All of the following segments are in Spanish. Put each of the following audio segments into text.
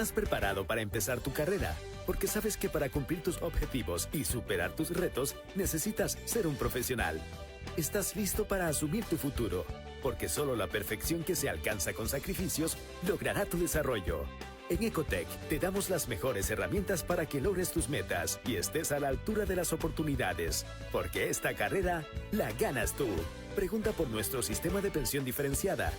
Estás preparado para empezar tu carrera, porque sabes que para cumplir tus objetivos y superar tus retos, necesitas ser un profesional. Estás listo para asumir tu futuro, porque solo la perfección que se alcanza con sacrificios logrará tu desarrollo. En Ecotech te damos las mejores herramientas para que logres tus metas y estés a la altura de las oportunidades, porque esta carrera la ganas tú. Pregunta por nuestro sistema de pensión diferenciada.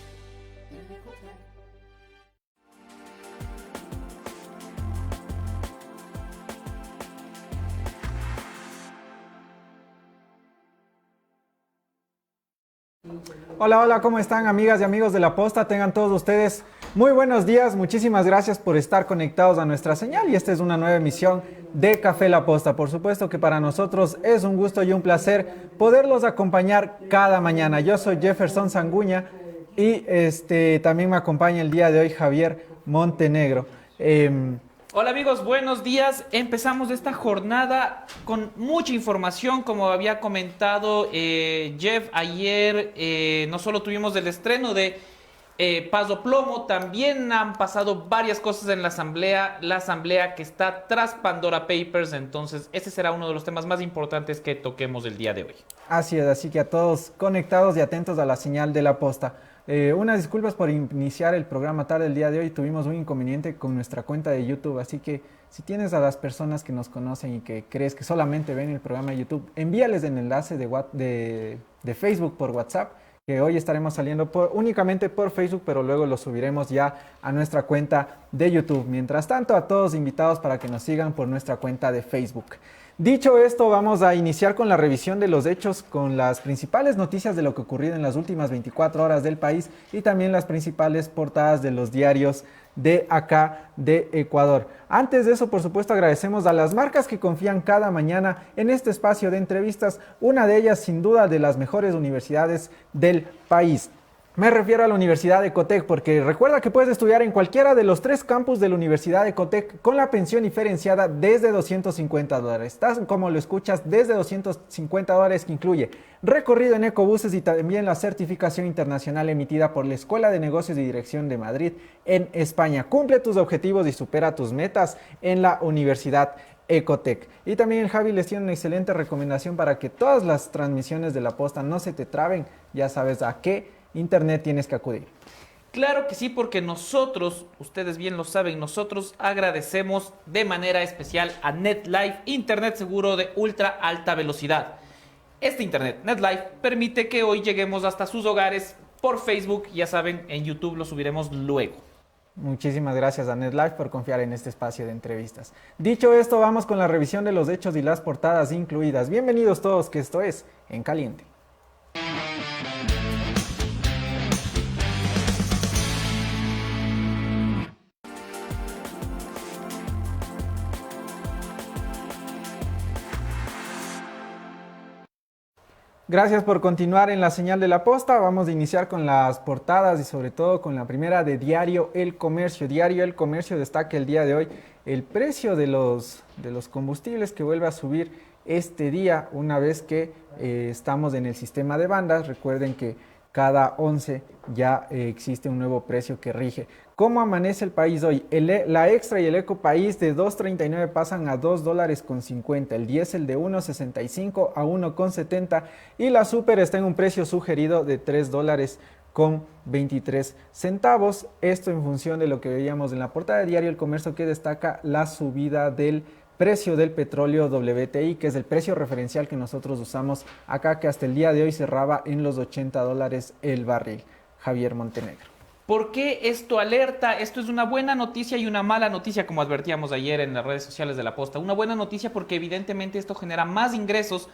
Hola, hola, ¿cómo están, amigas y amigos de La Posta? Tengan todos ustedes muy buenos días. Muchísimas gracias por estar conectados a nuestra señal y esta es una nueva emisión de Café La Posta. Por supuesto que para nosotros es un gusto y un placer poderlos acompañar cada mañana. Yo soy Jefferson Sanguña y también me acompaña el día de hoy Javier Montenegro. Hola amigos, buenos días. Empezamos esta jornada con mucha información, como había comentado Jeff ayer. No solo tuvimos el estreno de Paso Plomo, también han pasado varias cosas en la asamblea que está tras Pandora Papers. Entonces ese será uno de los temas más importantes que toquemos el día de hoy. Así es, así que a todos conectados y atentos a la señal de La Posta. Unas disculpas por iniciar el programa tarde el día de hoy. Tuvimos un inconveniente con nuestra cuenta de YouTube, así que si tienes a las personas que nos conocen y que crees que solamente ven el programa de YouTube, envíales el enlace de Facebook por WhatsApp, que hoy estaremos saliendo únicamente por Facebook, pero luego lo subiremos ya a nuestra cuenta de YouTube. Mientras tanto, a todos invitados para que nos sigan por nuestra cuenta de Facebook. Dicho esto, vamos a iniciar con la revisión de los hechos, con las principales noticias de lo que ha ocurrido en las últimas 24 horas del país y también las principales portadas de los diarios de acá de Ecuador. Antes de eso, por supuesto, agradecemos a las marcas que confían cada mañana en este espacio de entrevistas, una de ellas sin duda de las mejores universidades del país. Me refiero a la Universidad de Ecotech porque recuerda que puedes estudiar en cualquiera de los 3 campus de la Universidad de Ecotech con la pensión diferenciada desde $250. Estás como lo escuchas, desde $250, que incluye recorrido en ecobuses y también la certificación internacional emitida por la Escuela de Negocios y Dirección de Madrid en España. Cumple tus objetivos y supera tus metas en la Universidad Ecotech. Y también el Javi les tiene una excelente recomendación para que todas las transmisiones de La Posta no se te traben. Ya sabes a qué Internet tienes que acudir. Claro que sí, porque nosotros, ustedes bien lo saben, nosotros agradecemos de manera especial a NetLife, Internet seguro de ultra alta velocidad. Este Internet, NetLife, permite que hoy lleguemos hasta sus hogares por Facebook. Ya saben, en YouTube lo subiremos luego. Muchísimas gracias a NetLife por confiar en este espacio de entrevistas. Dicho esto, vamos con la revisión de los hechos y las portadas incluidas. Bienvenidos todos, que esto es En Caliente. Gracias por continuar en la señal de La Posta. Vamos a iniciar con las portadas y sobre todo con la primera de Diario El Comercio. Diario El Comercio destaca el día de hoy el precio de los combustibles que vuelve a subir este día una vez que estamos en el sistema de bandas. Recuerden que cada 11 ya existe un nuevo precio que rige. ¿Cómo amanece el país hoy? La Extra y el Eco País de $2.39 pasan a $2.50. El diésel de $1.65 a $1.70 y la Super está en un precio sugerido de $3.23. Esto en función de lo que veíamos en la portada de Diario El Comercio, que destaca la subida del precio del petróleo WTI, que es el precio referencial que nosotros usamos acá, que hasta el día de hoy cerraba en los $80 el barril. Javier Montenegro. ¿Por qué esto alerta? Esto es una buena noticia y una mala noticia, como advertíamos ayer en las redes sociales de La Posta. Una buena noticia porque evidentemente esto genera más ingresos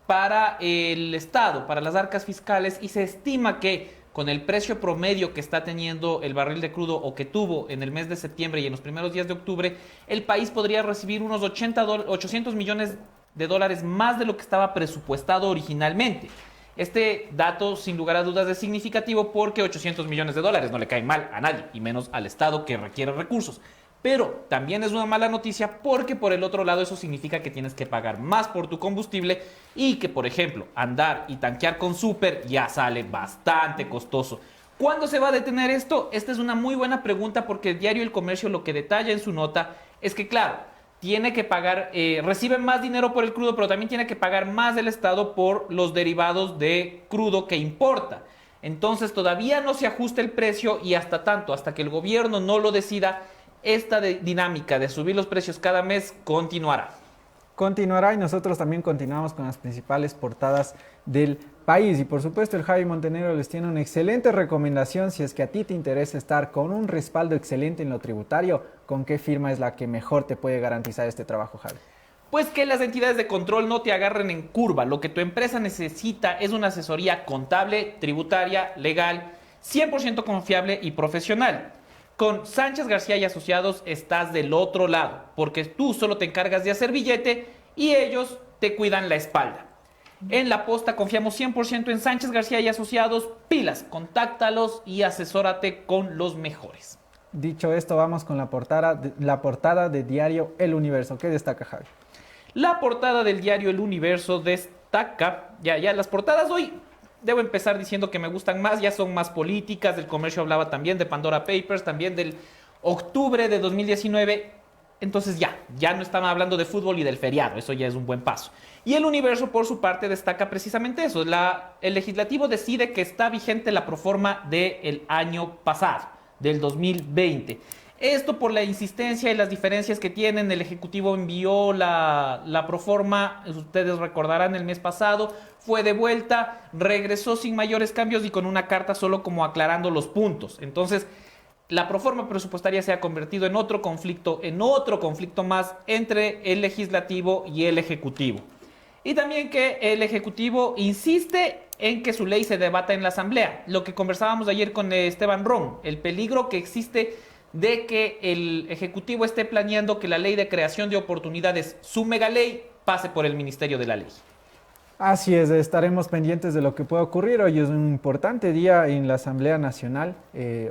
para el Estado, para las arcas fiscales, y se estima que con el precio promedio que está teniendo el barril de crudo o que tuvo en el mes de septiembre y en los primeros días de octubre, el país podría recibir unos 800 millones de dólares más de lo que estaba presupuestado originalmente. Este dato, sin lugar a dudas, es significativo porque 800 millones de dólares no le caen mal a nadie, y menos al Estado que requiere recursos. Pero también es una mala noticia porque por el otro lado eso significa que tienes que pagar más por tu combustible y que, por ejemplo, andar y tanquear con Super ya sale bastante costoso. ¿Cuándo se va a detener esto? Esta es una muy buena pregunta porque el diario El Comercio lo que detalla en su nota es que, claro, tiene que pagar, recibe más dinero por el crudo, pero también tiene que pagar más del Estado por los derivados de crudo que importa. Entonces todavía no se ajusta el precio y hasta que el gobierno no lo decida, esta dinámica de subir los precios cada mes continuará. Continuará y nosotros también continuamos con las principales portadas del país. Y por supuesto el Javi Montenegro les tiene una excelente recomendación si es que a ti te interesa estar con un respaldo excelente en lo tributario. ¿Con qué firma es la que mejor te puede garantizar este trabajo, Javi? Pues que las entidades de control no te agarren en curva. Lo que tu empresa necesita es una asesoría contable, tributaria, legal, 100% confiable y profesional. Con Sánchez García y Asociados estás del otro lado, porque tú solo te encargas de hacer billete y ellos te cuidan la espalda. En La Posta confiamos 100% en Sánchez García y Asociados. Pilas, contáctalos y asesórate con los mejores. Dicho esto, vamos con la portada de diario El Universo. ¿Qué destaca, Javi? La portada del diario El Universo destaca, ya las portadas hoy, debo empezar diciendo que me gustan más, ya son más políticas. Del Comercio hablaba también de Pandora Papers, también del octubre de 2019. Entonces ya no estaban hablando de fútbol y del feriado, eso ya es un buen paso. Y El Universo, por su parte, destaca precisamente eso. El legislativo decide que está vigente la proforma del año pasado, del 2020. Esto por la insistencia y las diferencias que tienen. El Ejecutivo envió la proforma, ustedes recordarán, el mes pasado, fue devuelta, regresó sin mayores cambios y con una carta solo como aclarando los puntos. Entonces, la proforma presupuestaria se ha convertido en otro conflicto más entre el Legislativo y el Ejecutivo. Y también que el Ejecutivo insiste en que su ley se debata en la Asamblea. Lo que conversábamos ayer con Esteban Ron, el peligro que existe de que el Ejecutivo esté planeando que la ley de creación de oportunidades, su megaley, pase por el Ministerio de la Ley. Así es, estaremos pendientes de lo que pueda ocurrir. Hoy es un importante día en la Asamblea Nacional.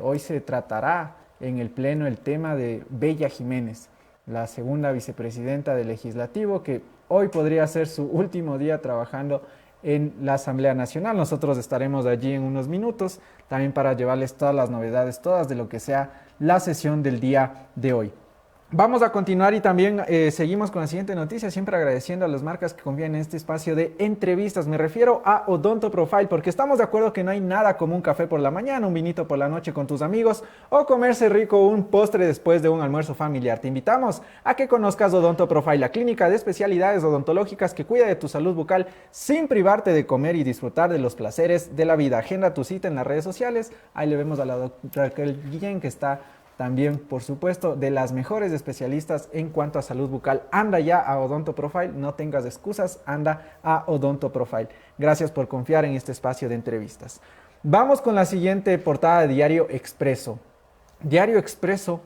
Hoy se tratará en el Pleno el tema de Bella Jiménez, la segunda vicepresidenta del Legislativo, que hoy podría ser su último día trabajando en la Asamblea Nacional. Nosotros estaremos allí en unos minutos también para llevarles todas las novedades, todas de lo que sea la sesión del día de hoy. Vamos a continuar y también seguimos con la siguiente noticia, siempre agradeciendo a las marcas que confían en este espacio de entrevistas. Me refiero a Odonto Profile, porque estamos de acuerdo que no hay nada como un café por la mañana, un vinito por la noche con tus amigos o comerse rico un postre después de un almuerzo familiar. Te invitamos a que conozcas Odonto Profile, la clínica de especialidades odontológicas que cuida de tu salud bucal sin privarte de comer y disfrutar de los placeres de la vida. Agenda tu cita en las redes sociales. Ahí le vemos a la doctora Raquel Guillén, que está también, por supuesto, de las mejores especialistas en cuanto a salud bucal. Anda ya a Odonto Profile, no tengas excusas, anda a Odonto Profile. Gracias por confiar en este espacio de entrevistas. Vamos con la siguiente portada de Diario Expreso. Diario Expreso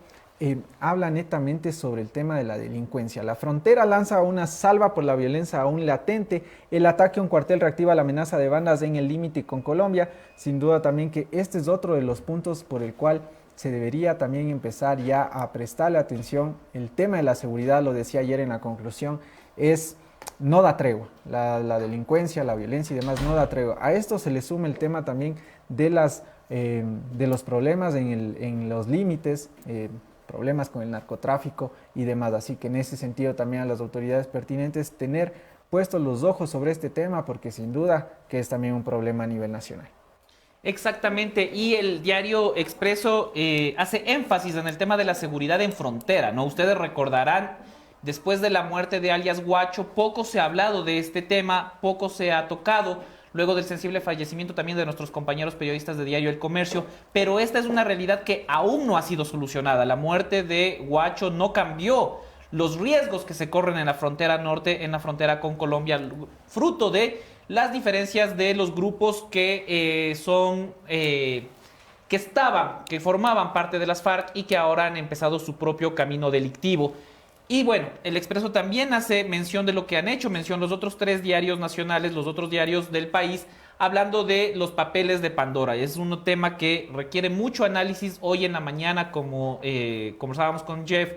habla netamente sobre el tema de la delincuencia. La Frontera lanza una salva por la violencia aún latente. El ataque a un cuartel reactiva la amenaza de bandas en el límite con Colombia. Sin duda también que este es otro de los puntos por el cual se debería también empezar ya a prestarle atención. El tema de la seguridad, lo decía ayer en la conclusión, no da tregua. La delincuencia, la violencia y demás no da tregua. A esto se le suma el tema también de los problemas en los límites, problemas con el narcotráfico y demás. Así que en ese sentido también a las autoridades pertinentes tener puestos los ojos sobre este tema, porque sin duda que es también un problema a nivel nacional. Exactamente, y el Diario Expreso hace énfasis en el tema de la seguridad en frontera, ¿no? Ustedes recordarán, después de la muerte de alias Guacho, poco se ha hablado de este tema, poco se ha tocado, luego del sensible fallecimiento también de nuestros compañeros periodistas de Diario El Comercio, pero esta es una realidad que aún no ha sido solucionada. La muerte de Guacho no cambió los riesgos que se corren en la frontera norte, en la frontera con Colombia, fruto de las diferencias de los grupos que formaban parte de las FARC y que ahora han empezado su propio camino delictivo. Y bueno, el Expreso también hace mención de lo que han hecho, mención los otros 3 diarios nacionales, los otros diarios del país, hablando de los papeles de Pandora. Es un tema que requiere mucho análisis. Hoy en la mañana, como conversábamos con Jeff,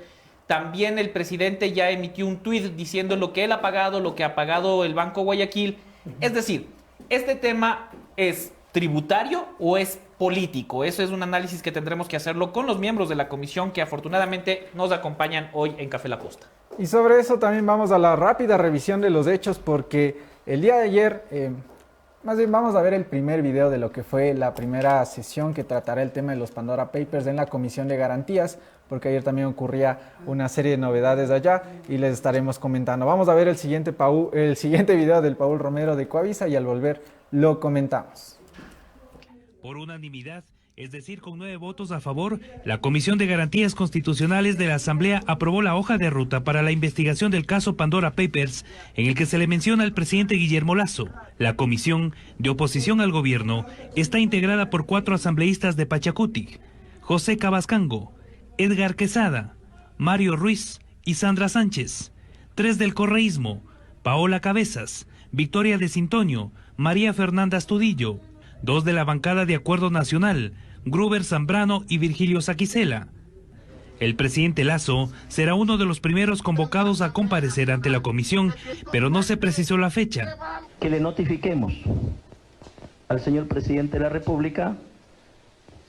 también el presidente ya emitió un tuit diciendo lo que él ha pagado, lo que ha pagado el Banco Guayaquil. Es decir, ¿este tema es tributario o es político. Eso es un análisis que tendremos que hacerlo con los miembros de la comisión que afortunadamente nos acompañan hoy en Café La Posta. Y sobre eso también vamos a la rápida revisión de los hechos, porque el día de ayer, más bien vamos a ver el primer video de lo que fue la primera sesión que tratará el tema de los Pandora Papers en la Comisión de Garantías, porque ayer también ocurría una serie de novedades allá y les estaremos comentando. Vamos a ver el siguiente video del Paul Romero de Coavisa y al volver lo comentamos. Por unanimidad, es decir, con 9 votos a favor, la Comisión de Garantías Constitucionales de la Asamblea aprobó la hoja de ruta para la investigación del caso Pandora Papers, en el que se le menciona al presidente Guillermo Lasso. La comisión, de oposición al gobierno, está integrada por 4 asambleístas de Pachacutic: José Cabascango, Edgar Quesada, Mario Ruiz y Sandra Sánchez; 3 del correísmo: Paola Cabezas, Victoria de Sintonio, María Fernanda Astudillo; 2 de la bancada de Acuerdo Nacional, Gruber Zambrano y Virgilio Saquicela. El presidente Lasso será uno de los primeros convocados a comparecer ante la comisión, pero no se precisó la fecha. Que le notifiquemos al señor presidente de la República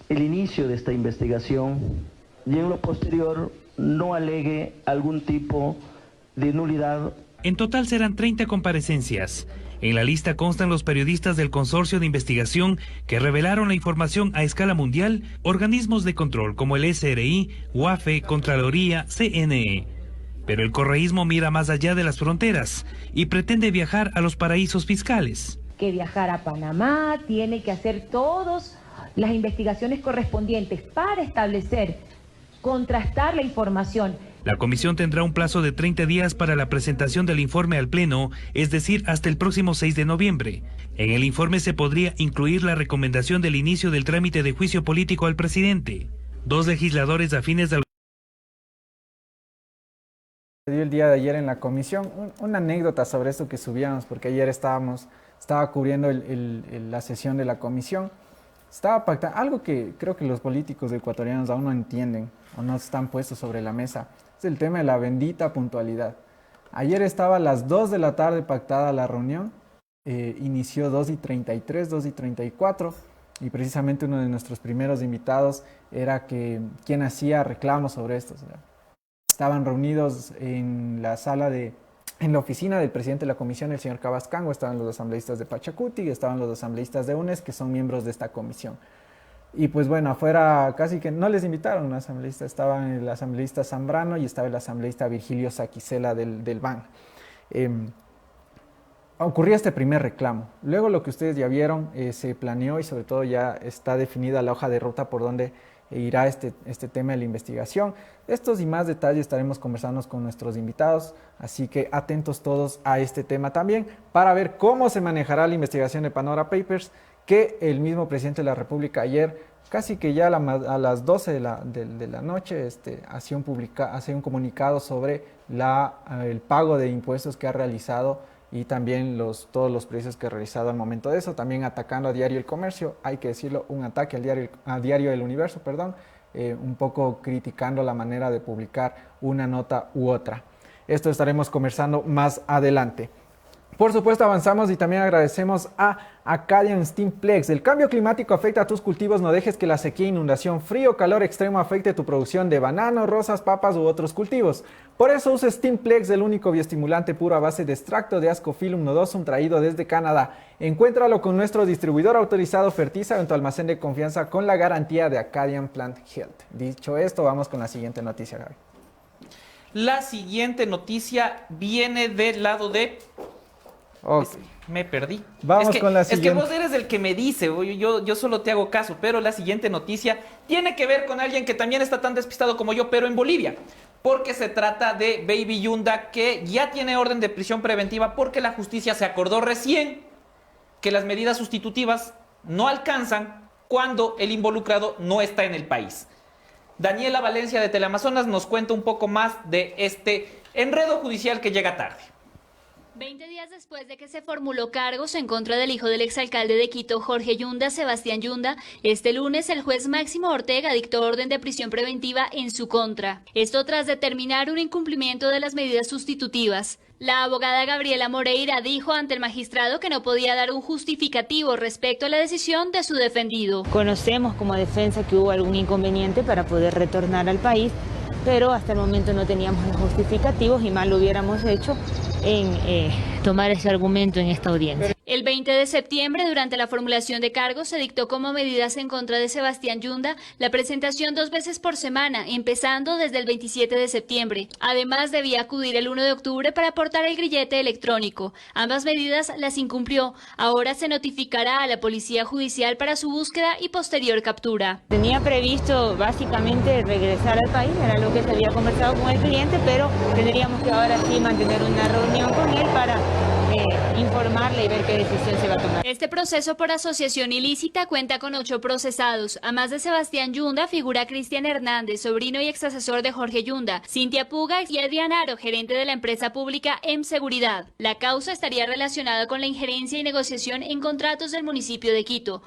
el inicio de esta investigación y en lo posterior no alegue algún tipo de nulidad. En total serán 30 comparecencias. En la lista constan los periodistas del consorcio de investigación que revelaron la información a escala mundial, organismos de control como el SRI, UAFE, Contraloría, CNE. Pero el correísmo mira más allá de las fronteras y pretende viajar a los paraísos fiscales. Que viajar a Panamá, tiene que hacer todas las investigaciones correspondientes para establecer, contrastar la información. La comisión tendrá un plazo de 30 días para la presentación del informe al Pleno, es decir, hasta el próximo 6 de noviembre. En el informe se podría incluir la recomendación del inicio del trámite de juicio político al presidente. 2 legisladores afines al El día de ayer en la comisión, una anécdota sobre esto que subíamos, porque ayer estaba cubriendo la sesión de la comisión. Estaba pactando algo que creo que los políticos ecuatorianos aún no entienden o no están puestos sobre la mesa. Es el tema de la bendita puntualidad. Ayer estaba a las 2 de la tarde pactada la reunión, inició 2:33, 2:34, y precisamente uno de nuestros primeros invitados era quien hacía reclamos sobre esto. O sea, estaban reunidos en la oficina del presidente de la comisión, el señor Cabascango, estaban los asambleístas de Pachacutic, estaban los asambleístas de UNES, que son miembros de esta comisión. Y pues bueno, afuera casi que no les invitaron un asambleísta, estaban el asambleísta Zambrano y estaba el asambleísta Virgilio Saquicela del BAN. Ocurría este primer reclamo. Luego lo que ustedes ya vieron, se planeó y sobre todo ya está definida la hoja de ruta por donde irá este tema de la investigación. Estos y más detalles estaremos conversando con nuestros invitados, así que atentos todos a este tema también para ver cómo se manejará la investigación de Pandora Papers, que el mismo presidente de la República ayer, casi que ya a las 12 de la noche, hacía un comunicado sobre el pago de impuestos que ha realizado y también todos los precios que ha realizado al momento de eso, también atacando a Diario El Comercio, hay que decirlo, un ataque a Diario El Universo, un poco criticando la manera de publicar una nota u otra. Esto estaremos conversando más adelante. Por supuesto, avanzamos y también agradecemos a Acadian Steamplex. El cambio climático afecta a tus cultivos, no dejes que la sequía, inundación, frío, calor extremo afecte tu producción de bananos, rosas, papas u otros cultivos. Por eso usa Steamplex, el único bioestimulante puro a base de extracto de Ascophyllum nodosum traído desde Canadá. Encuéntralo con nuestro distribuidor autorizado Fertiza en tu almacén de confianza con la garantía de Acadian Plant Health. Dicho esto, vamos con la siguiente noticia, Gaby. La siguiente noticia viene del lado de... Okay. Me perdí. Vamos con la siguiente. Es que vos eres el que me dice, yo solo te hago caso, pero la siguiente noticia tiene que ver con alguien que también está tan despistado como yo, pero en Bolivia. Porque se trata de Baby Yunda, que ya tiene orden de prisión preventiva porque la justicia se acordó recién que las medidas sustitutivas no alcanzan cuando el involucrado no está en el país. Daniela Valencia de Teleamazonas nos cuenta un poco más de este enredo judicial que llega tarde. 20 días después de que se formuló cargos en contra del hijo del exalcalde de Quito, Jorge Yunda, Sebastián Yunda, este lunes el juez Máximo Ortega dictó orden de prisión preventiva en su contra. Esto tras determinar un incumplimiento de las medidas sustitutivas. La abogada Gabriela Moreira dijo ante el magistrado que no podía dar un justificativo respecto a la decisión de su defendido. Conocemos como defensa que hubo algún inconveniente para poder retornar al país, pero hasta el momento no teníamos los justificativos y mal lo hubiéramos hecho en tomar ese argumento en esta audiencia. El 20 de septiembre, durante la formulación de cargos, se dictó como medidas en contra de Sebastián Yunda la presentación 2 veces por semana, empezando desde el 27 de septiembre. Además, debía acudir el 1 de octubre para aportar el grillete electrónico. Ambas medidas las incumplió. Ahora se notificará a la Policía Judicial para su búsqueda y posterior captura. Tenía previsto básicamente regresar al país, era lo que se había conversado con el cliente, pero tendríamos que ahora sí mantener una reunión con él para informarle y ver qué decisión se va a tomar. Este proceso por asociación ilícita cuenta con 8 procesados. A más de Sebastián Yunda figura Cristian Hernández, sobrino y exasesor de Jorge Yunda, Cintia Puga y Adrián Aro, gerente de la empresa pública Seguridad. La causa estaría relacionada con la injerencia y negociación en contratos del municipio de Quito.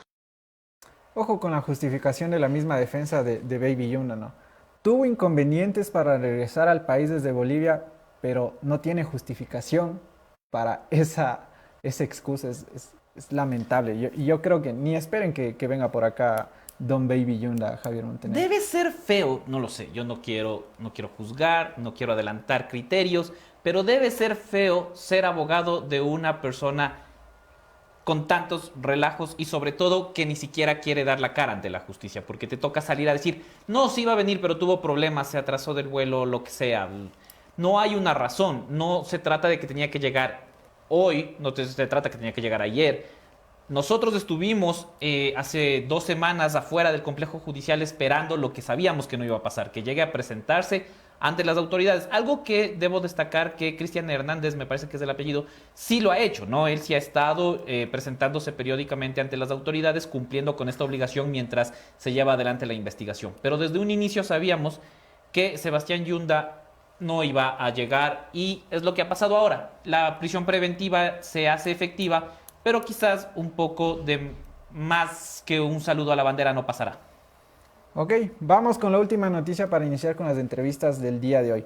Ojo con la justificación de la misma defensa de Baby Yunda, ¿no? Tuvo inconvenientes para regresar al país desde Bolivia, pero no tiene justificación para esa excusa. Es lamentable. Yo creo que ni esperen que venga por acá Don Baby Yunda, Javier Montenegro. Debe ser feo, no lo sé, yo no quiero juzgar, no quiero adelantar criterios, pero debe ser feo ser abogado de una persona con tantos relajos y sobre todo que ni siquiera quiere dar la cara ante la justicia, porque te toca salir a decir, no, sí iba a venir, pero tuvo problemas, se atrasó del vuelo, lo que sea. No hay una razón, no se trata de que tenía que llegar hoy, no se trata que tenía que llegar ayer. Nosotros estuvimos hace 2 semanas afuera del complejo judicial esperando lo que sabíamos que no iba a pasar, que llegue a presentarse ante las autoridades. Algo que debo destacar que Cristian Hernández, me parece que es el apellido, sí lo ha hecho, ¿no? Él sí ha estado presentándose periódicamente ante las autoridades, cumpliendo con esta obligación mientras se lleva adelante la investigación. Pero desde un inicio sabíamos que Sebastián Yunda no iba a llegar y es lo que ha pasado ahora. La prisión preventiva se hace efectiva, pero quizás un poco de más que un saludo a la bandera no pasará. Ok, vamos con la última noticia para iniciar con las entrevistas del día de hoy.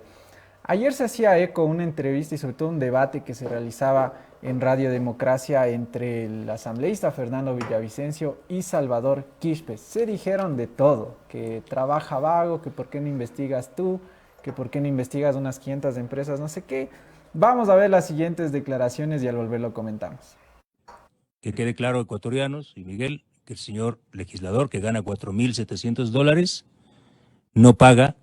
Ayer se hacía eco una entrevista y sobre todo un debate que se realizaba en Radio Democracia entre el asambleísta Fernando Villavicencio y Salvador Quispe. Se dijeron de todo, que trabaja vago, que por qué no investigas tú, que por qué no investigas unas 500 empresas, no sé qué. Vamos a ver las siguientes declaraciones y al volver lo comentamos. Que quede claro, ecuatorianos y Miguel, que el señor legislador que gana $4,700 no paga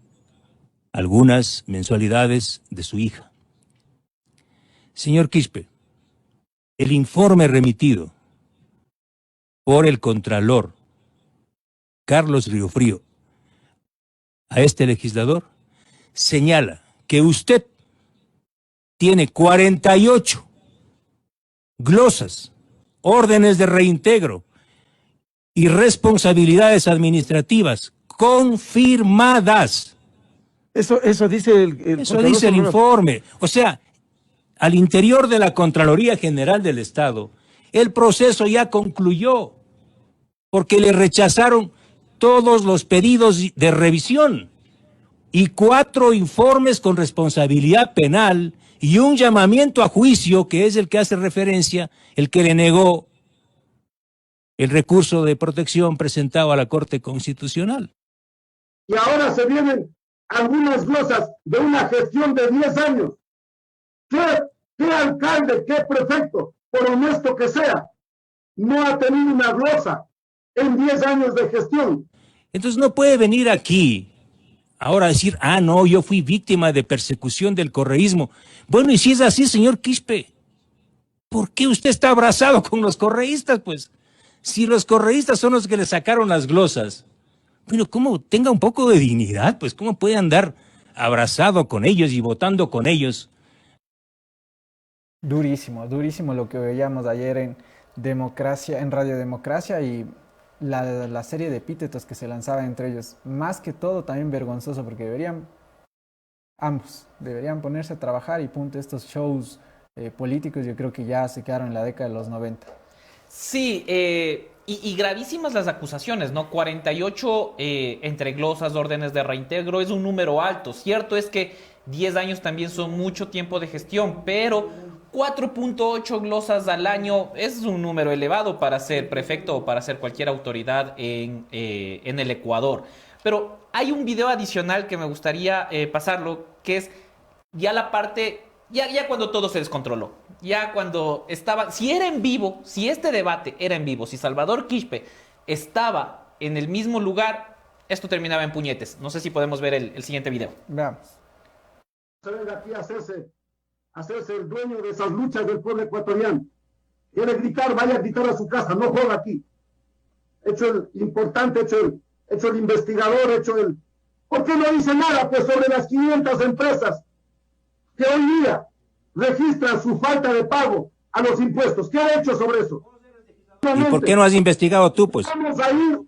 algunas mensualidades de su hija. Señor Quispe, el informe remitido por el Contralor Carlos Riofrío a este legislador señala que usted tiene 48 glosas, órdenes de reintegro y responsabilidades administrativas confirmadas. Eso dice el informe. O sea, al interior de la Contraloría General del Estado, el proceso ya concluyó porque le rechazaron todos los pedidos de revisión y 4 informes con responsabilidad penal y un llamamiento a juicio, que es el que hace referencia, el que le negó el recurso de protección presentado a la Corte Constitucional. Y ahora se vienen algunas glosas de una gestión de 10 años. ¿Qué alcalde, qué prefecto, por honesto que sea, no ha tenido una glosa en 10 años de gestión? Entonces no puede venir aquí ahora a decir, no, yo fui víctima de persecución del correísmo. Bueno, y si es así, señor Quispe, ¿por qué usted está abrazado con los correístas, pues? Si los correístas son los que le sacaron las glosas, bueno, ¿cómo tenga un poco de dignidad? Pues, ¿cómo puede andar abrazado con ellos y votando con ellos? Durísimo, durísimo lo que veíamos ayer en Democracia, en Radio Democracia, y la serie de epítetos que se lanzaban entre ellos. Más que todo, también vergonzoso, porque ambos deberían ponerse a trabajar y punto, estos shows políticos, yo creo que ya se quedaron en la década de los 90. Sí, y gravísimas las acusaciones, ¿no? 48 entre glosas, órdenes de reintegro, es un número alto. Cierto es que 10 años también son mucho tiempo de gestión, pero 4.8 glosas al año es un número elevado para ser prefecto o para ser cualquier autoridad en el Ecuador. Pero hay un video adicional que me gustaría pasarlo, que es ya la parte, ya cuando todo se descontroló, ya cuando estaba, si era en vivo, si este debate era en vivo, si Salvador Quispe estaba en el mismo lugar, esto terminaba en puñetes. No sé si podemos ver el siguiente video. Veamos. Se venga aquí a hacerse el dueño de esas luchas del pueblo ecuatoriano. Quiere gritar, vaya a gritar a su casa, no joda aquí. Hecho el importante, hecho el investigador, ¿Por qué no dice nada pues sobre las 500 empresas que hoy día registran su falta de pago a los impuestos? ¿Qué ha hecho sobre eso? ¿Y por qué no has investigado tú, pues? Vamos a ir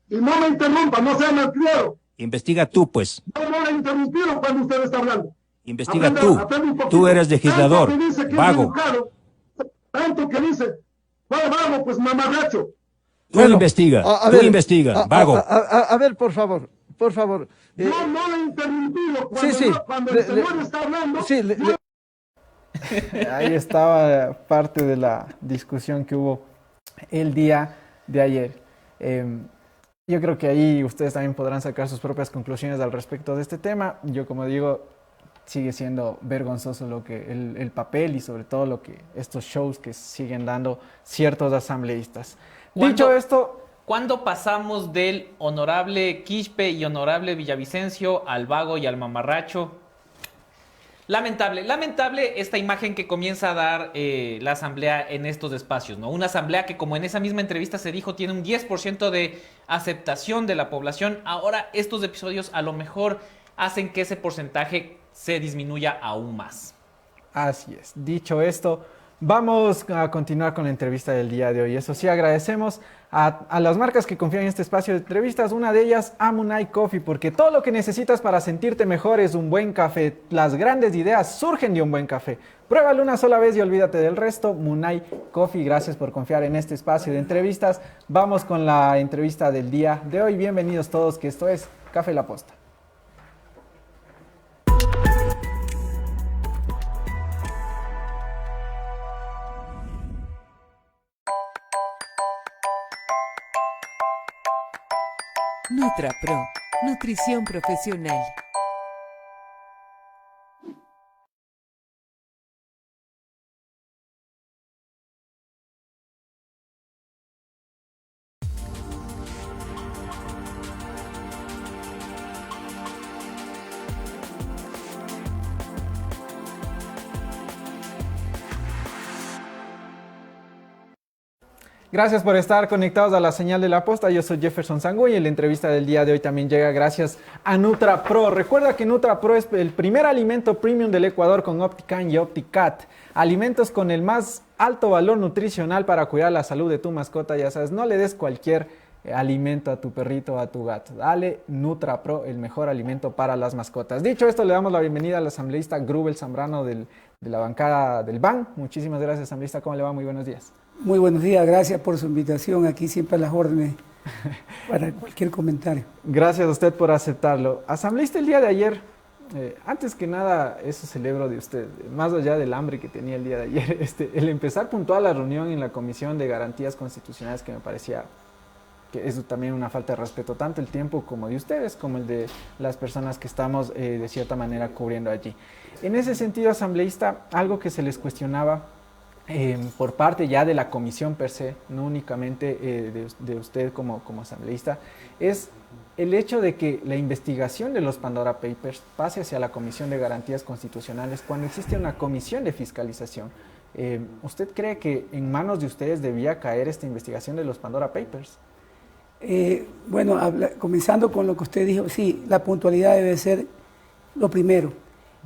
y no me interrumpa, no sea malcriado. Investiga tú, pues. No le he interrumpido cuando usted está hablando. Investiga tú. Tú eres legislador, vago. Tanto que dice, vago, pues mamarracho. Tú investiga, vago. A ver, por favor. No le he interrumpido cuando el señor está hablando. Sí, Ahí estaba parte de la discusión que hubo el día de ayer. Yo creo que ahí ustedes también podrán sacar sus propias conclusiones al respecto de este tema. Yo, como digo, sigue siendo vergonzoso lo que el papel y sobre todo lo que estos shows que siguen dando ciertos asambleístas. Dicho esto, ¿cuándo pasamos del honorable Quispe y honorable Villavicencio al vago y al mamarracho? Lamentable esta imagen que comienza a dar la asamblea en estos espacios, ¿no? Una asamblea que, como en esa misma entrevista se dijo, tiene un 10% de aceptación de la población. Ahora estos episodios a lo mejor hacen que ese porcentaje se disminuya aún más. Así es. Dicho esto, vamos a continuar con la entrevista del día de hoy. Eso sí, agradecemos a las marcas que confían en este espacio de entrevistas. Una de ellas, Amunay Coffee, porque todo lo que necesitas para sentirte mejor es un buen café. Las grandes ideas surgen de un buen café. Pruébalo una sola vez y olvídate del resto. Amunay Coffee, gracias por confiar en este espacio de entrevistas. Vamos con la entrevista del día de hoy. Bienvenidos todos, que esto es Café La Posta. NutraPro, nutrición profesional. Gracias por estar conectados a la señal de La Posta. Yo soy Jefferson Sanguy y la entrevista del día de hoy también llega gracias a NutraPro. Recuerda que NutraPro es el primer alimento premium del Ecuador con Optican y Opticat. Alimentos con el más alto valor nutricional para cuidar la salud de tu mascota. Ya sabes, no le des cualquier alimento a tu perrito o a tu gato. Dale NutraPro, el mejor alimento para las mascotas. Dicho esto, le damos la bienvenida al asambleísta Grubel Zambrano de la bancada del BAN. Muchísimas gracias, asambleísta. ¿Cómo le va? Muy buenos días. Muy buenos días, gracias por su invitación. Aquí siempre a las órdenes para cualquier comentario. Gracias a usted por aceptarlo. Asambleísta, el día de ayer, antes que nada, eso celebro de usted, más allá del hambre que tenía el día de ayer, el empezar puntual la reunión en la Comisión de Garantías Constitucionales, que me parecía que es también una falta de respeto, tanto el tiempo como de ustedes, como el de las personas que estamos de cierta manera cubriendo allí. En ese sentido, asambleísta, algo que se les cuestionaba por parte ya de la comisión per se, no únicamente de usted como asambleísta, es el hecho de que la investigación de los Pandora Papers pase hacia la Comisión de Garantías Constitucionales cuando existe una comisión de fiscalización. ¿Usted cree que en manos de ustedes debía caer esta investigación de los Pandora Papers? Bueno, comenzando con lo que usted dijo, sí, la puntualidad debe ser lo primero.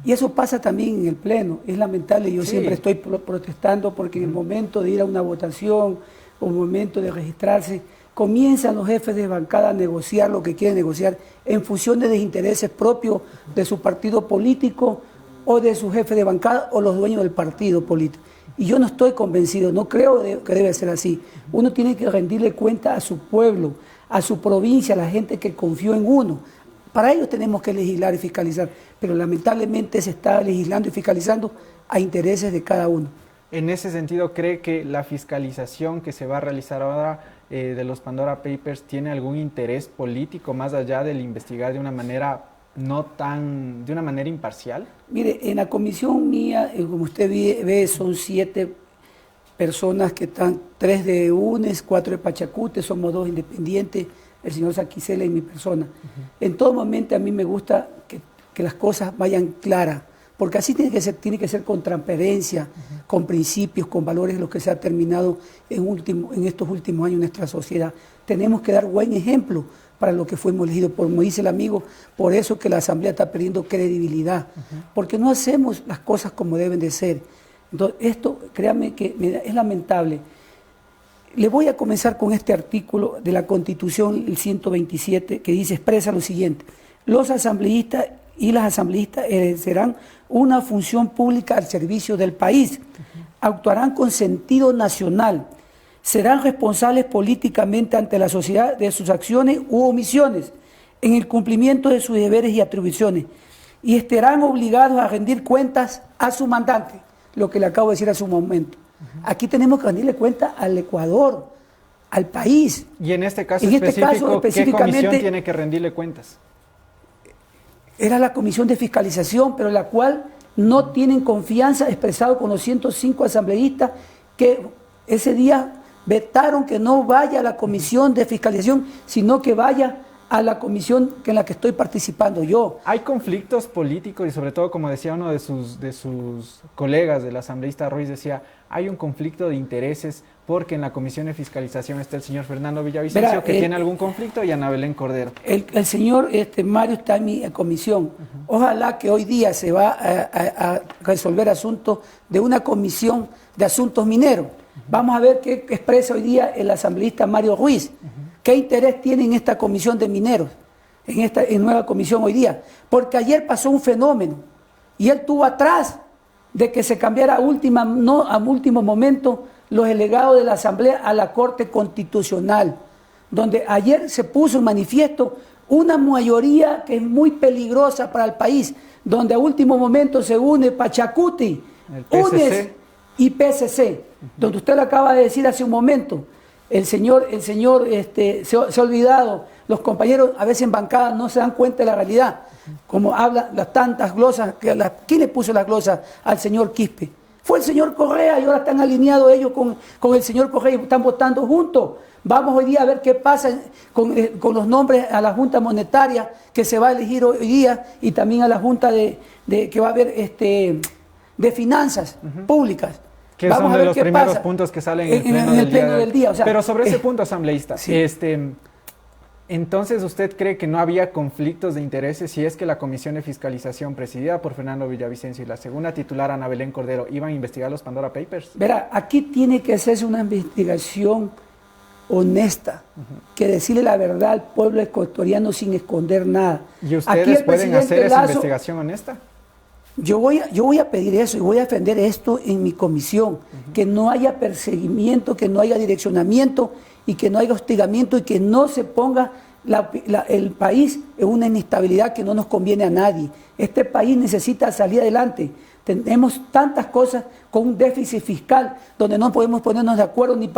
Y eso pasa también en el Pleno, es lamentable, yo siempre estoy protestando porque en el momento de ir a una votación o el momento de registrarse, comienzan los jefes de bancada a negociar lo que quieren negociar en función de los intereses propios de su partido político o de su jefe de bancada o los dueños del partido político. Y yo no estoy convencido, no creo que debe ser así. Uno tiene que rendirle cuenta a su pueblo, a su provincia, a la gente que confió en uno. Para ello tenemos que legislar y fiscalizar, pero lamentablemente se está legislando y fiscalizando a intereses de cada uno. En ese sentido, ¿cree que la fiscalización que se va a realizar ahora de los Pandora Papers tiene algún interés político más allá del investigar de una manera de una manera imparcial? Mire, en la comisión mía, como usted ve, son 7 personas que están, 3 de UNES, 4 de Pachacute, somos 2 independientes, el señor Saquicela y mi persona. En todo momento a mí me gusta que las cosas vayan claras, porque así tiene que ser con transparencia, con principios, con valores, lo que se ha terminado en estos últimos años en nuestra sociedad. Tenemos que dar buen ejemplo para lo que fuimos elegidos, como dice el amigo, por eso que la Asamblea está perdiendo credibilidad, porque no hacemos las cosas como deben de ser. Entonces, esto, créame que es lamentable. Le voy a comenzar con este artículo de la Constitución, el 127, que dice, expresa lo siguiente: los asambleístas y las asambleístas ejercerán una función pública al servicio del país, actuarán con sentido nacional, serán responsables políticamente ante la sociedad de sus acciones u omisiones en el cumplimiento de sus deberes y atribuciones y estarán obligados a rendir cuentas a su mandante, lo que le acabo de decir hace un momento. Aquí tenemos que rendirle cuenta al Ecuador, al país. Y en este caso específicamente, ¿qué comisión tiene que rendirle cuentas? Era la comisión de fiscalización, pero la cual no tienen confianza, expresado con los 105 asambleístas que ese día vetaron que no vaya a la comisión de fiscalización, sino que vaya a la comisión en la que estoy participando yo. Hay conflictos políticos y sobre todo, como decía uno de sus colegas del asambleísta Ruiz, decía, hay un conflicto de intereses porque en la comisión de fiscalización está el señor Fernando Villavicencio, que tiene algún conflicto, y Ana Belén Cordero. El señor Mario está en mi comisión. Ojalá que hoy día se va a resolver asuntos de una comisión de asuntos mineros. Vamos a ver qué expresa hoy día el asambleísta Mario Ruiz. ¿Qué interés tiene en esta comisión de mineros, en esta nueva comisión hoy día? Porque ayer pasó un fenómeno y él tuvo atrás de que se cambiara a último momento los delegados de la Asamblea a la Corte Constitucional, donde ayer se puso en manifiesto una mayoría que es muy peligrosa para el país, donde a último momento se une Pachacuti, UNES y PSC, donde usted lo acaba de decir hace un momento. El señor se ha olvidado, los compañeros a veces en bancada no se dan cuenta de la realidad, como hablan las tantas glosas, ¿quién le puso las glosas al señor Quispe? Fue el señor Correa, y ahora están alineados ellos con el señor Correa y están votando juntos. Vamos hoy día a ver qué pasa con los nombres a la Junta Monetaria que se va a elegir hoy día, y también a la Junta que va a haber de Finanzas Públicas. Que vamos son de los primeros puntos que salen en el pleno del día. O sea, pero sobre ese punto, asambleísta, sí. Entonces, ¿usted cree que no había conflictos de intereses si es que la comisión de fiscalización presidida por Fernando Villavicencio y la segunda titular, Ana Belén Cordero, iban a investigar los Pandora Papers? Verá, aquí tiene que hacerse una investigación honesta, que decirle la verdad al pueblo ecuatoriano sin esconder nada. ¿Y ustedes pueden hacer esa investigación honesta? Yo voy a pedir eso y voy a defender esto en mi comisión, que no haya perseguimiento, que no haya direccionamiento y que no haya hostigamiento y que no se ponga el país en una inestabilidad que no nos conviene a nadie. Este país necesita salir adelante. Tenemos tantas cosas con un déficit fiscal donde no podemos ponernos de acuerdo ni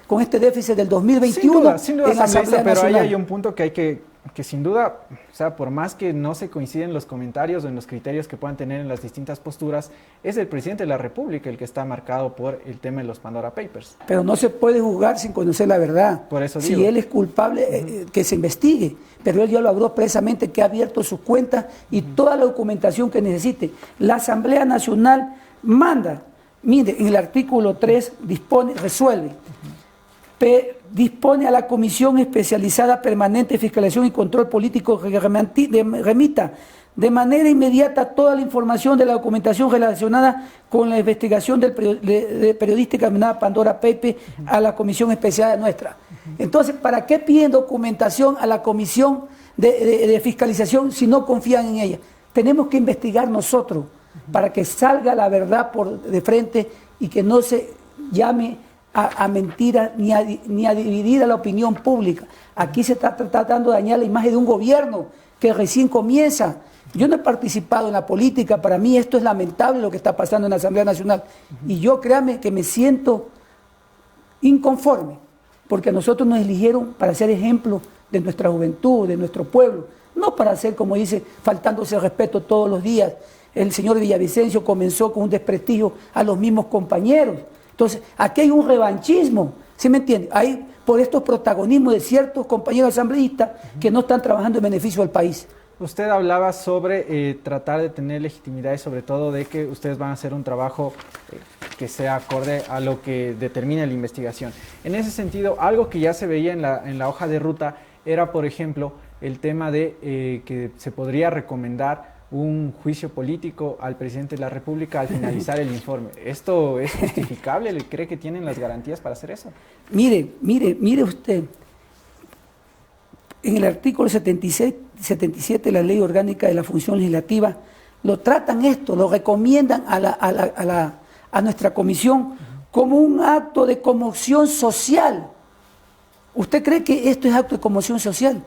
con este déficit del 2021. Sin duda, en la Asamblea pero ahí hay un punto que hay que sin duda, o sea, por más que no se coinciden los comentarios o en los criterios que puedan tener en las distintas posturas, es el presidente de la República el que está marcado por el tema de los Pandora Papers. Pero no se puede juzgar sin conocer la verdad. Por eso digo. Si él es culpable, que se investigue. Pero él ya lo habló expresamente, que ha abierto sus cuentas y toda la documentación que necesite. La Asamblea Nacional manda, mire, en el artículo 3 resuelve. Dispone a la Comisión Especializada Permanente de Fiscalización y Control Político que remita de manera inmediata toda la información de la documentación relacionada con la investigación de periodística denominada Pandora Papers a la Comisión Especial nuestra. Entonces, ¿para qué piden documentación a la Comisión de Fiscalización si no confían en ella? Tenemos que investigar nosotros. para que salga la verdad de frente y que no se llame a mentira ni a dividir a la opinión pública. Aquí se está tratando de dañar la imagen de un gobierno que recién comienza. Yo no he participado en la política, para mí esto es lamentable lo que está pasando en la Asamblea Nacional. Y yo, créame, que me siento inconforme, porque a nosotros nos eligieron para ser ejemplo de nuestra juventud, de nuestro pueblo, no para ser, como dice, faltándose el respeto todos los días. El señor Villavicencio comenzó con un desprestigio a los mismos compañeros. Entonces, aquí hay un revanchismo, ¿sí me entiende? Hay por estos protagonismos de ciertos compañeros asambleístas que no están trabajando en beneficio del país. Usted hablaba sobre tratar de tener legitimidad y sobre todo de que ustedes van a hacer un trabajo que sea acorde a lo que determine la investigación. En ese sentido, algo que ya se veía en la hoja de ruta era, por ejemplo, el tema de que se podría recomendar un juicio político al presidente de la República al finalizar el informe. ¿Esto es justificable? ¿Le cree que tienen las garantías para hacer eso? Mire usted, en el artículo 77 de la Ley Orgánica de la Función Legislativa, lo tratan esto, lo recomiendan a nuestra comisión como un acto de conmoción social. ¿Usted cree que esto es acto de conmoción social?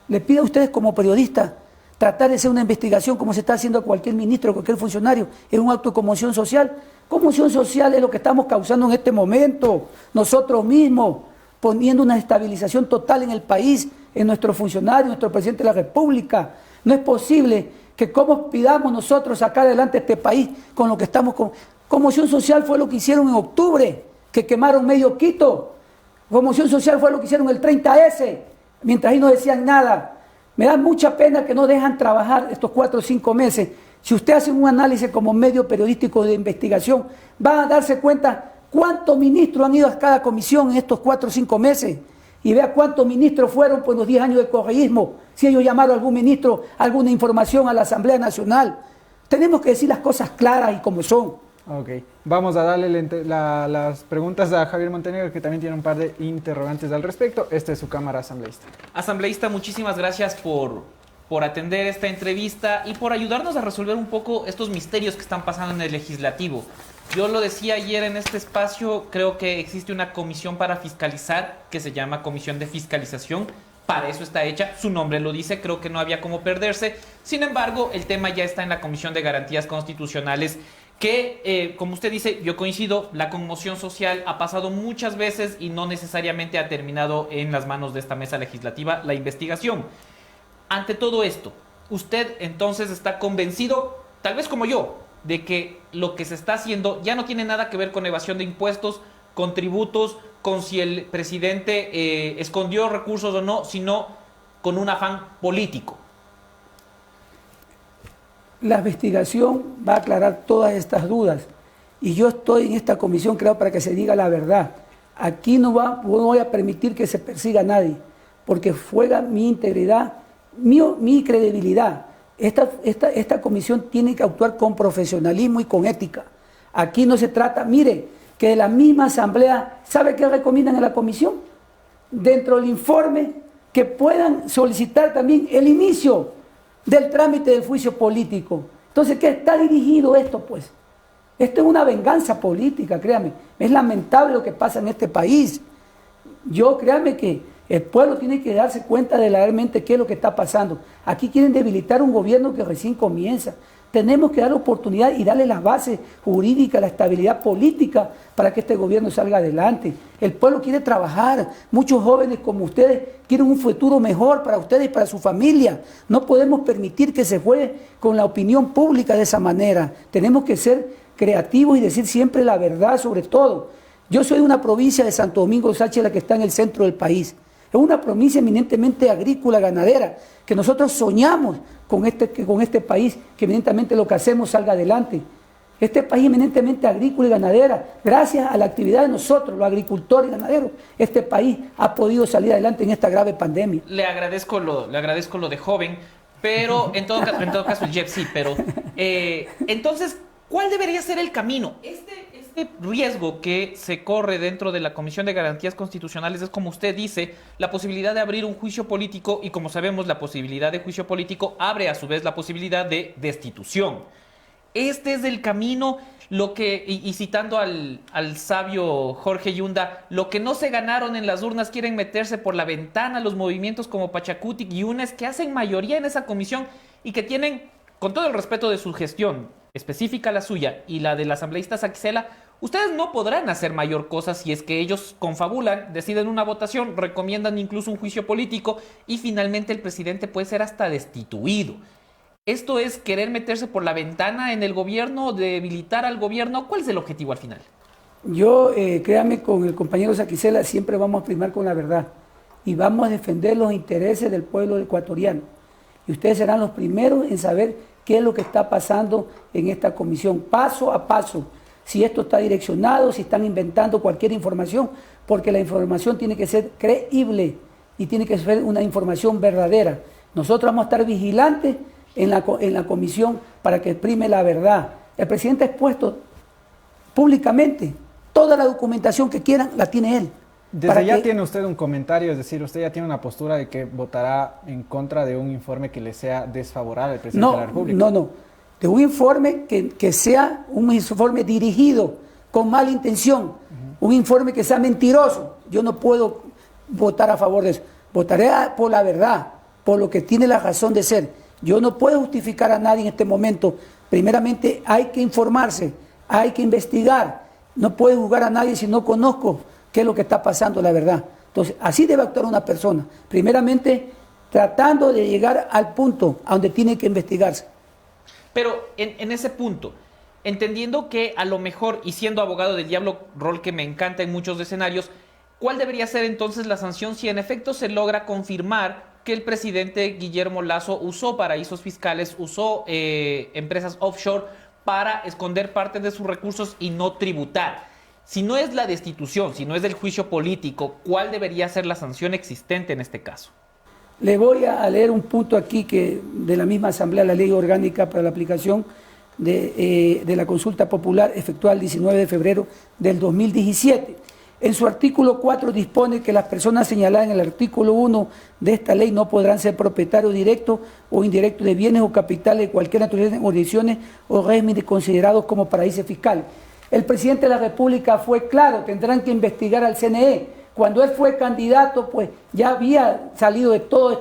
Le pido a ustedes como periodistas tratar de hacer una investigación como se está haciendo a cualquier ministro, a cualquier funcionario, es un acto de conmoción social. Conmoción social es lo que estamos causando en este momento, nosotros mismos, poniendo una estabilización total en el país, en nuestros funcionarios, nuestro presidente de la República. No es posible que como pidamos nosotros sacar adelante este país con lo que estamos con... Conmoción social fue lo que hicieron en octubre, que quemaron medio Quito. Conmoción social fue lo que hicieron el 30S, mientras ahí no decían nada. Me da mucha pena que no dejan trabajar estos 4 o 5 meses. Si usted hace un análisis como medio periodístico de investigación, van a darse cuenta cuántos ministros han ido a cada comisión en estos 4 o 5 meses. Y vea cuántos ministros fueron por los 10 años de correísmo. Si ellos llamaron a algún ministro, alguna información a la Asamblea Nacional. Tenemos que decir las cosas claras y como son. Ok, vamos a darle las preguntas a Javier Montenegro, que también tiene un par de interrogantes al respecto. Esta es su cámara asambleísta. Asambleísta, muchísimas gracias por atender esta entrevista y por ayudarnos a resolver un poco estos misterios que están pasando en el legislativo. Yo lo decía ayer en este espacio, creo que existe una comisión para fiscalizar que se llama Comisión de Fiscalización. Para eso está hecha, su nombre lo dice, creo que no había cómo perderse. Sin embargo, el tema ya está en la Comisión de Garantías Constitucionales que, como usted dice, yo coincido, la conmoción social ha pasado muchas veces y no necesariamente ha terminado en las manos de esta mesa legislativa la investigación. Ante todo esto, ¿usted entonces está convencido, tal vez como yo, de que lo que se está haciendo ya no tiene nada que ver con evasión de impuestos, con tributos, con si el presidente escondió recursos o no, sino con un afán político? La investigación va a aclarar todas estas dudas y yo estoy en esta comisión creada para que se diga la verdad. Aquí no voy a permitir que se persiga a nadie porque juega mi integridad, mi credibilidad. Esta comisión tiene que actuar con profesionalismo y con ética. Aquí no se trata, mire, que de la misma asamblea, ¿sabe qué recomiendan en la comisión? Dentro del informe que puedan solicitar también el inicio del trámite del juicio político. Entonces, ¿qué está dirigido esto, pues? Esto es una venganza política, créame. Es lamentable lo que pasa en este país. Créame que el pueblo tiene que darse cuenta de realmente qué es lo que está pasando. Aquí quieren debilitar un gobierno que recién comienza. Tenemos que dar oportunidad y darle las bases jurídicas, la estabilidad política para que este gobierno salga adelante. El pueblo quiere trabajar. Muchos jóvenes como ustedes quieren un futuro mejor para ustedes y para su familia. No podemos permitir que se juegue con la opinión pública de esa manera. Tenemos que ser creativos y decir siempre la verdad sobre todo. Yo soy de una provincia de Santo Domingo Sáchila que está en el centro del país. Es una provincia eminentemente agrícola, ganadera, que nosotros soñamos con este país, que eminentemente lo que hacemos salga adelante. Este país eminentemente agrícola y ganadera, gracias a la actividad de nosotros, los agricultores y ganaderos, este país ha podido salir adelante en esta grave pandemia. Le agradezco lo de joven, pero en todo caso el Jeff sí, pero entonces, ¿cuál debería ser el camino? Este riesgo que se corre dentro de la Comisión de Garantías Constitucionales es, como usted dice, la posibilidad de abrir un juicio político y, como sabemos, la posibilidad de juicio político abre a su vez la posibilidad de destitución. Este es el camino, y citando al sabio Jorge Yunda, lo que no se ganaron en las urnas quieren meterse por la ventana los movimientos como Pachacutic y UNES, que hacen mayoría en esa comisión y que tienen, con todo el respeto de su gestión específica, la suya y la del asambleísta Saquicela, ustedes no podrán hacer mayor cosa si es que ellos confabulan, deciden una votación, recomiendan incluso un juicio político y finalmente el presidente puede ser hasta destituido. ¿Esto es querer meterse por la ventana en el gobierno, debilitar al gobierno? ¿Cuál es el objetivo al final? Yo, créame, con el compañero Saquicela siempre vamos a primar con la verdad y vamos a defender los intereses del pueblo ecuatoriano. Y ustedes serán los primeros en saber qué es lo que está pasando en esta comisión, paso a paso. Si esto está direccionado, si están inventando cualquier información, porque la información tiene que ser creíble y tiene que ser una información verdadera. Nosotros vamos a estar vigilantes en la comisión para que exprime la verdad. El presidente ha expuesto públicamente toda la documentación que quieran, la tiene él. Desde ya tiene usted un comentario, es decir, usted ya tiene una postura de que votará en contra de un informe que le sea desfavorable al presidente de la República. No, de un informe que sea un informe dirigido con mala intención, un informe que sea mentiroso. Yo no puedo votar a favor de eso. Votaré por la verdad, por lo que tiene la razón de ser. Yo no puedo justificar a nadie en este momento. Primeramente hay que informarse, hay que investigar. No puedo juzgar a nadie si no conozco qué es lo que está pasando, la verdad. Entonces, así debe actuar una persona. Primeramente, tratando de llegar al punto a donde tiene que investigarse. Pero en ese punto, entendiendo que a lo mejor, y siendo abogado del diablo, rol que me encanta en muchos escenarios, ¿cuál debería ser entonces la sanción si en efecto se logra confirmar que el presidente Guillermo Lasso usó paraísos fiscales, usó empresas offshore para esconder parte de sus recursos y no tributar? Si no es la destitución, si no es del juicio político, ¿cuál debería ser la sanción existente en este caso? Le voy a leer un punto aquí que de la misma Asamblea, la Ley Orgánica para la aplicación de la consulta popular efectuada el 19 de febrero del 2017. En su artículo 4 dispone que las personas señaladas en el artículo 1 de esta ley no podrán ser propietarios directos o indirectos de bienes o capitales de cualquier naturaleza en jurisdicciones o regímenes considerados como paraísos fiscales. El presidente de la República fue claro, tendrán que investigar al CNE. Cuando él fue candidato, pues ya había salido de todos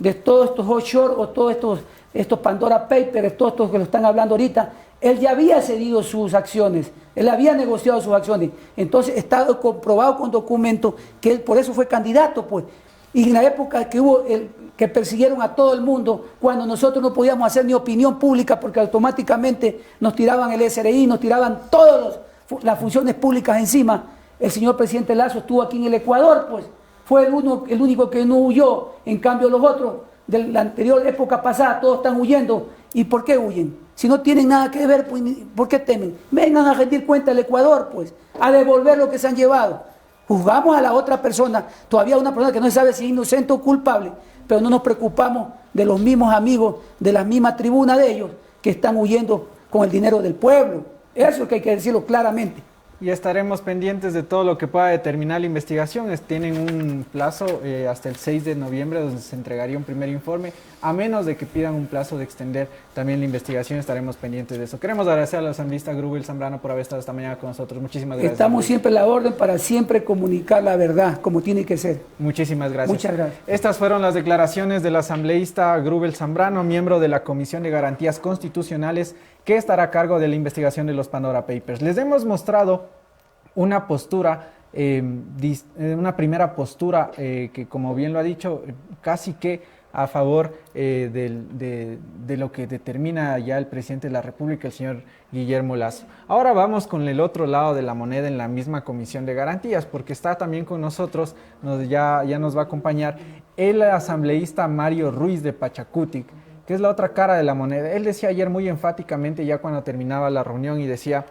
estos offshore o todos estos Pandora Papers, todos estos que lo están hablando ahorita. Él ya había cedido sus acciones, él había negociado sus acciones. Entonces está comprobado con documentos que él por eso fue candidato, pues. Y en la época que persiguieron a todo el mundo, cuando nosotros no podíamos hacer ni opinión pública porque automáticamente nos tiraban el SRI, nos tiraban todas las funciones públicas encima, el señor presidente Lasso estuvo aquí en el Ecuador, pues. Fue el único que no huyó. En cambio los otros de la anterior época pasada todos están huyendo. ¿Y por qué huyen? Si no tienen nada que ver, pues, ¿por qué temen? Vengan a rendir cuenta al Ecuador, pues, a devolver lo que se han llevado. Juzgamos a la otra persona, todavía una persona que no se sabe si es inocente o culpable, pero no nos preocupamos de los mismos amigos, de la misma tribuna de ellos, que están huyendo con el dinero del pueblo. Eso es lo que hay que decirlo claramente. Y estaremos pendientes de todo lo que pueda determinar la investigación. Tienen un plazo hasta el 6 de noviembre donde se entregaría un primer informe. A menos de que pidan un plazo de extender también la investigación, estaremos pendientes de eso. Queremos agradecer al asambleísta Grubel Zambrano por haber estado esta mañana con nosotros. Muchísimas gracias. Estamos siempre a la orden para siempre comunicar la verdad, como tiene que ser. Muchísimas gracias. Muchas gracias. Estas fueron las declaraciones del asambleísta Grubel Zambrano, miembro de la Comisión de Garantías Constitucionales, que estará a cargo de la investigación de los Pandora Papers. Les hemos mostrado una postura, una primera postura que, como bien lo ha dicho, casi que a favor de lo que determina ya el presidente de la República, el señor Guillermo Lasso. Ahora vamos con el otro lado de la moneda en la misma Comisión de Garantías, porque está también con nosotros, ya nos va a acompañar el asambleísta Mario Ruiz de Pachacutic, que es la otra cara de la moneda. Él decía ayer muy enfáticamente, ya cuando terminaba la reunión, y decía,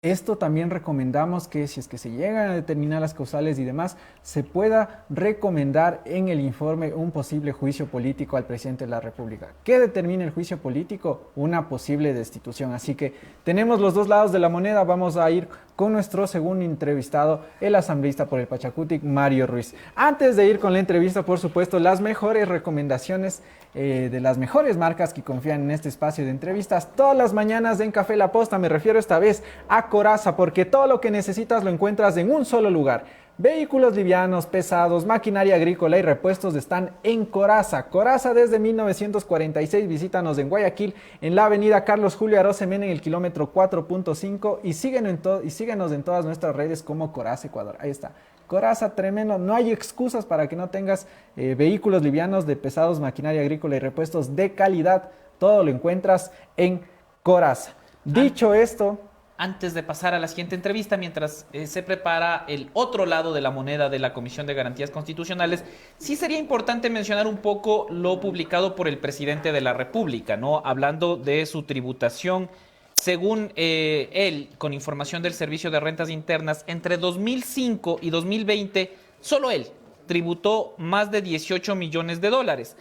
Esto también recomendamos que si es que se llegan a determinar las causales y demás, se pueda recomendar en el informe un posible juicio político al presidente de la República. ¿Qué determina el juicio político? Una posible destitución. Así que tenemos los dos lados de la moneda. Vamos a ir con nuestro segundo entrevistado, el asambleísta por el Pachacutic, Mario Ruiz. Antes de ir con la entrevista, por supuesto, las mejores recomendaciones de las mejores marcas que confían en este espacio de entrevistas todas las mañanas en Café La Posta. Me refiero esta vez a Coraza, porque todo lo que necesitas lo encuentras en un solo lugar. Vehículos livianos, pesados, maquinaria agrícola y repuestos están en Coraza. Coraza desde 1946. Visítanos en Guayaquil, en la avenida Carlos Julio Arosemena, en el kilómetro 4.5 y síguenos en todas nuestras redes como Coraza Ecuador. Ahí está. Coraza, tremendo. No hay excusas para que no tengas vehículos livianos, de pesados, maquinaria agrícola y repuestos de calidad. Todo lo encuentras en Coraza. Dicho esto... Antes de pasar a la siguiente entrevista, mientras se prepara el otro lado de la moneda de la Comisión de Garantías Constitucionales, sí sería importante mencionar un poco lo publicado por el presidente de la República, ¿no? Hablando de su tributación. Según él, con información del Servicio de Rentas Internas, entre 2005 y 2020, solo él tributó más de 18 millones de dólares.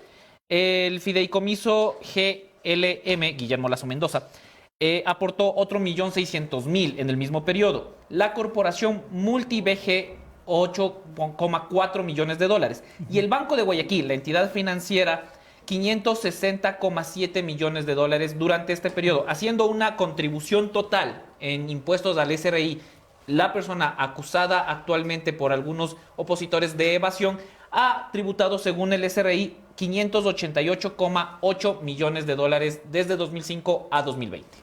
El fideicomiso GLM, Guillermo Lazo Mendoza, aportó otro 1.600.000 en el mismo periodo. La corporación MultiBG, 8,4 millones de dólares. Y el Banco de Guayaquil, la entidad financiera, 560,7 millones de dólares durante este periodo, haciendo una contribución total en impuestos al SRI. La persona acusada actualmente por algunos opositores de evasión ha tributado, según el SRI, 588,8 millones de dólares desde 2005 a 2020.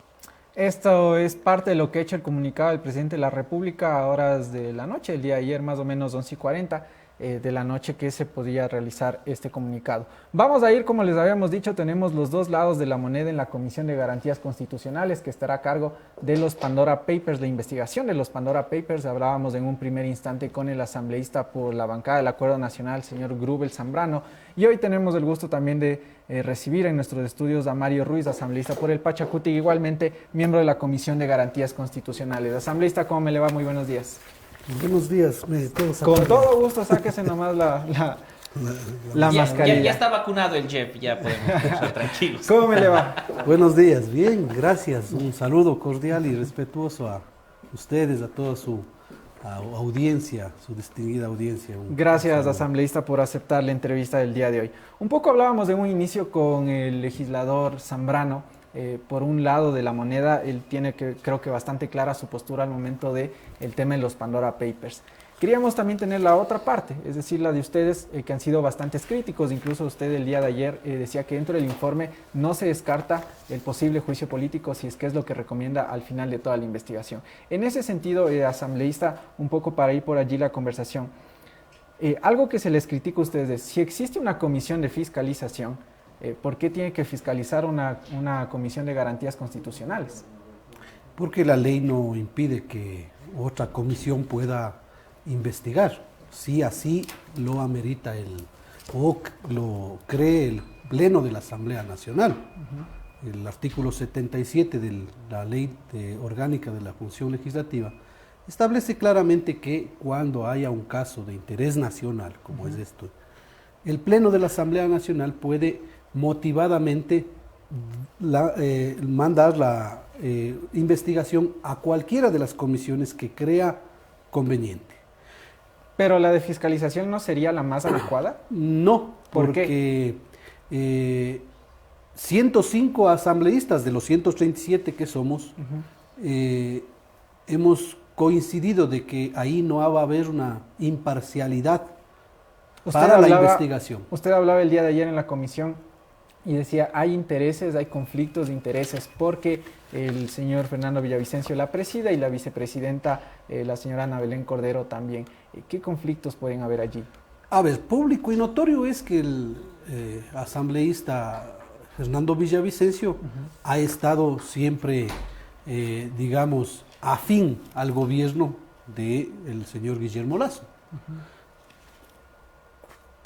Esto es parte de lo que ha hecho el comunicado del presidente de la República a horas de la noche, el día de ayer, más o menos 11:40 de la noche, que se podía realizar este comunicado. Vamos a ir, como les habíamos dicho, tenemos los dos lados de la moneda en la Comisión de Garantías Constitucionales, que estará a cargo de los Pandora Papers, la investigación de los Pandora Papers. Hablábamos en un primer instante con el asambleísta por la bancada del Acuerdo Nacional, señor Grubel Zambrano, y hoy tenemos el gusto también de recibir en nuestros estudios a Mario Ruiz, asambleísta por el Pachacutic, igualmente miembro de la Comisión de Garantías Constitucionales. Asambleísta, ¿cómo me le va? Muy buenos días. Buenos días. Con todo gusto, sáquese nomás la mascarilla. Ya está vacunado el Jeff, ya podemos estar tranquilos. ¿Cómo me le va? Buenos días, bien, gracias. Un saludo cordial y respetuoso a ustedes, a toda su audiencia, su distinguida audiencia. Gracias, asambleísta, por aceptar la entrevista del día de hoy. Un poco hablábamos de un inicio con el legislador Zambrano. Por un lado de la moneda, él tiene creo que bastante clara su postura al momento del tema de los Pandora Papers. Queríamos también tener la otra parte, es decir, la de ustedes, que han sido bastantes críticos. Incluso usted el día de ayer decía que dentro del informe no se descarta el posible juicio político, si es que es lo que recomienda al final de toda la investigación. En ese sentido, asambleísta, un poco para ir por allí la conversación, algo que se les critica a ustedes es, si existe una comisión de fiscalización, ¿por qué tiene que fiscalizar una comisión de garantías constitucionales? Porque la ley no impide que otra comisión pueda investigar, si así lo amerita o lo cree el Pleno de la Asamblea Nacional. El artículo 77 de la Ley Orgánica de la Función Legislativa establece claramente que cuando haya un caso de interés nacional, como es esto, el Pleno de la Asamblea Nacional puede motivadamente mandar la investigación a cualquiera de las comisiones que crea conveniente. ¿Pero la de fiscalización no sería la más adecuada? No, porque 105 asambleístas de los 137 que somos, hemos coincidido de que ahí no va a haber una imparcialidad para la investigación. Usted hablaba el día de ayer en la comisión y decía, hay intereses, hay conflictos de intereses, porque el señor Fernando Villavicencio la presida y la vicepresidenta, la señora Ana Belén Cordero también. ¿Qué conflictos pueden haber allí? A ver, público y notorio es que el asambleísta Fernando Villavicencio ha estado siempre, digamos, afín al gobierno del señor Guillermo Lazo.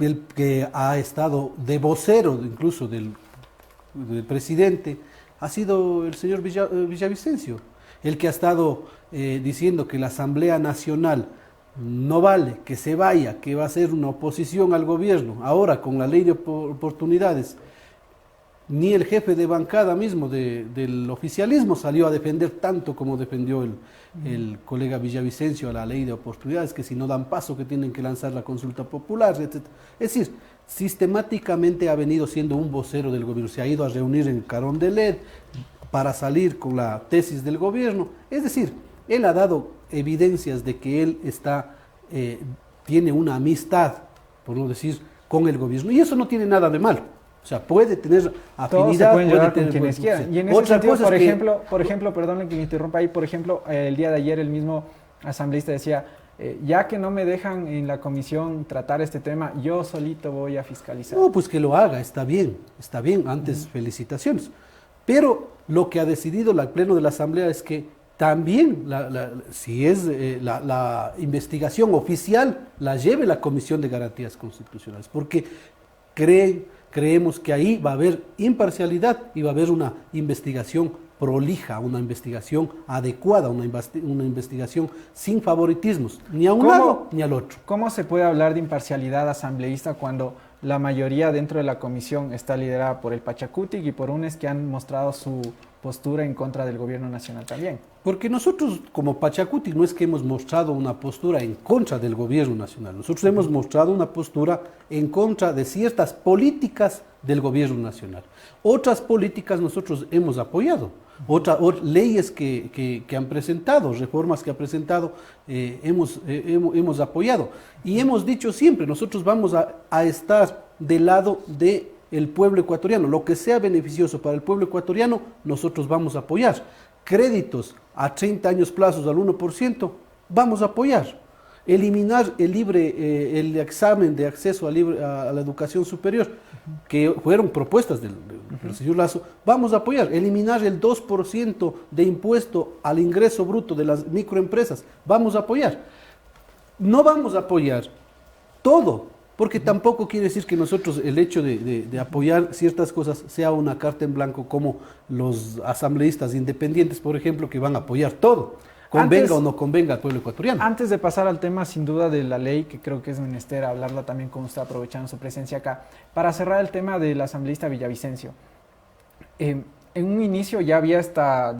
El que ha estado de vocero incluso del presidente ha sido el señor Villavicencio. el que ha estado diciendo que la Asamblea Nacional no vale, que se vaya, que va a ser una oposición al gobierno, ahora con la ley de oportunidades, ni el jefe de bancada mismo del oficialismo salió a defender tanto como defendió el colega Villavicencio a la ley de oportunidades, que si no dan paso que tienen que lanzar la consulta popular, etc. Es decir, sistemáticamente ha venido siendo un vocero del gobierno, se ha ido a reunir en Carondelet para salir con la tesis del gobierno, es decir, él ha dado evidencias de que él tiene una amistad, por no decir, con el gobierno, y eso no tiene nada de malo. O sea, puede tener afinidad. Todos se pueden llevar con quienes quieran. Y en ese sentido, por ejemplo, perdón que me interrumpa ahí, por ejemplo, el día de ayer el mismo asambleísta decía, ya que no me dejan en la comisión tratar este tema, yo solito voy a fiscalizar. No, pues que lo haga, está bien, antes felicitaciones. Pero lo que ha decidido el Pleno de la Asamblea es que también, si es la investigación oficial, la lleve la Comisión de Garantías Constitucionales, porque creemos que ahí va a haber imparcialidad y va a haber una investigación prolija, una investigación adecuada, una investigación sin favoritismos, ni a un lado ni al otro. ¿Cómo se puede hablar de imparcialidad asambleísta cuando la mayoría dentro de la comisión está liderada por el Pachacutic y por UNES, que han mostrado su postura en contra del gobierno nacional también? Porque nosotros como Pachacutic no es que hemos mostrado una postura en contra del gobierno nacional, nosotros hemos mostrado una postura en contra de ciertas políticas del gobierno nacional. Otras políticas nosotros hemos apoyado, otras leyes que han presentado, reformas que ha presentado, hemos apoyado. Y hemos dicho siempre, nosotros vamos a estar del lado del pueblo ecuatoriano. Lo que sea beneficioso para el pueblo ecuatoriano, nosotros vamos a apoyar. Créditos a 30 años plazos al 1%, vamos a apoyar. Eliminar el examen de acceso a la educación superior, que fueron propuestas del señor Lazo, vamos a apoyar. Eliminar el 2% de impuesto al ingreso bruto de las microempresas, vamos a apoyar. No vamos a apoyar todo, porque tampoco quiere decir que nosotros el hecho de apoyar ciertas cosas sea una carta en blanco, como los asambleístas independientes, por ejemplo, que van a apoyar todo, convenga o no convenga al pueblo ecuatoriano. Antes de pasar al tema sin duda de la ley, que creo que es menester hablarla también con usted, aprovechando su presencia acá, para cerrar el tema del asambleísta Villavicencio. En un inicio ya había esta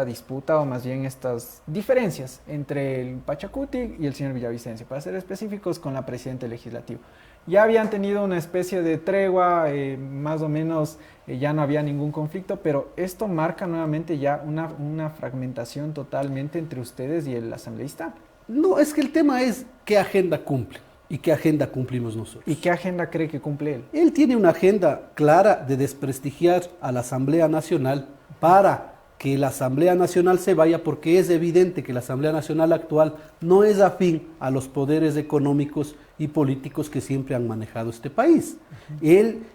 disputa, o más bien estas diferencias entre el Pachacutic y el señor Villavicencio, para ser específicos, con la presidenta del legislativo. Ya habían tenido una especie de tregua, más o menos ya no había ningún conflicto, pero esto marca nuevamente ya una fragmentación totalmente entre ustedes y el asambleísta. No, es que el tema es qué agenda cumple. ¿Y qué agenda cumplimos nosotros? ¿Y qué agenda cree que cumple él? Él tiene una agenda clara de desprestigiar a la Asamblea Nacional para que la Asamblea Nacional se vaya, porque es evidente que la Asamblea Nacional actual no es afín a los poderes económicos y políticos que siempre han manejado este país.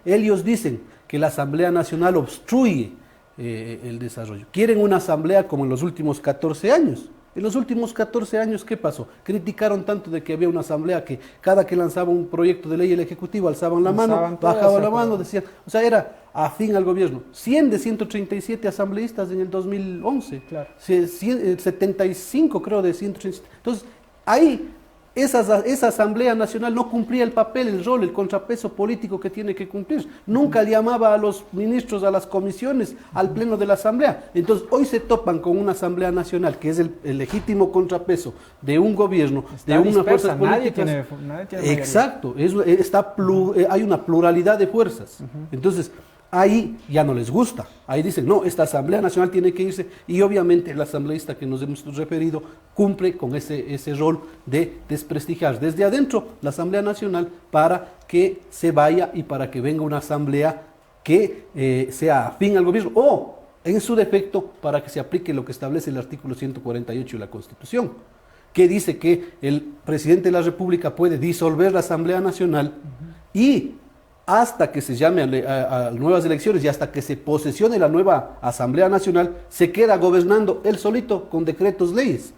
Ellos dicen que la Asamblea Nacional obstruye el desarrollo. Quieren una asamblea como en los últimos 14 años. En los últimos 14 años, ¿qué pasó? Criticaron tanto de que había una asamblea que cada que lanzaba un proyecto de ley el Ejecutivo alzaban la mano, bajaban la mano, decían, o sea, era afín al gobierno. 100 de 137 asambleístas en el 2011, claro. 75 creo de 137. Entonces, ahí esa Asamblea Nacional no cumplía el papel, el rol, el contrapeso político que tiene que cumplir. Nunca llamaba a los ministros, a las comisiones, al pleno de la Asamblea. Entonces, hoy se topan con una Asamblea Nacional que es el legítimo contrapeso de un gobierno, de una fuerza política. Nadie tiene exacto, hay una pluralidad de fuerzas. Entonces, ahí ya no les gusta, ahí dicen, no, esta Asamblea Nacional tiene que irse, y obviamente el asambleísta que nos hemos referido cumple con ese rol de desprestigiar desde adentro la Asamblea Nacional para que se vaya y para que venga una asamblea que sea afín al gobierno, o en su defecto para que se aplique lo que establece el artículo 148 de la Constitución, que dice que el presidente de la República puede disolver la Asamblea Nacional y hasta que se llame a nuevas elecciones y hasta que se posesione la nueva Asamblea Nacional, se queda gobernando él solito con decretos leyes,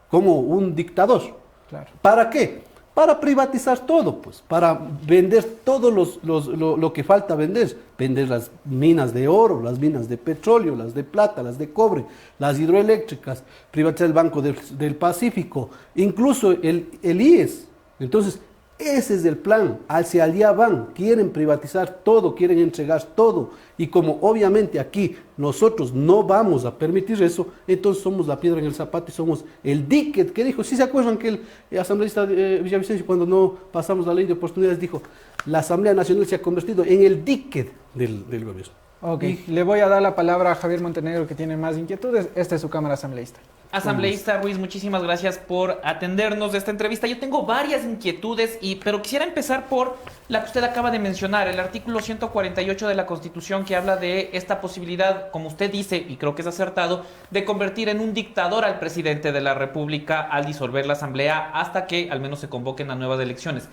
como un dictador. Claro. ¿Para qué? para privatizar todo, pues, para vender todo lo que falta vender las minas de oro, las minas de petróleo, las de plata, las de cobre, las hidroeléctricas, privatizar el Banco del Pacífico, incluso el IES. Entonces, ese es el plan, hacia allá van, quieren privatizar todo, quieren entregar todo, y como obviamente aquí nosotros no vamos a permitir eso, entonces somos la piedra en el zapato y somos el dique que dijo. ¿Sí se acuerdan que el asambleísta Villavicencio, cuando no pasamos la ley de oportunidades, dijo: la Asamblea Nacional se ha convertido en el dique del gobierno? Ok, le voy a dar la palabra a Javier Montenegro, que tiene más inquietudes. Esta es su cámara asambleísta. Asambleísta Ruiz, muchísimas gracias por atendernos de esta entrevista. Yo tengo varias inquietudes, pero quisiera empezar por la que usted acaba de mencionar, el artículo 148 de la Constitución, que habla de esta posibilidad, como usted dice, y creo que es acertado, de convertir en un dictador al presidente de la República al disolver la Asamblea hasta que al menos se convoquen a nuevas elecciones.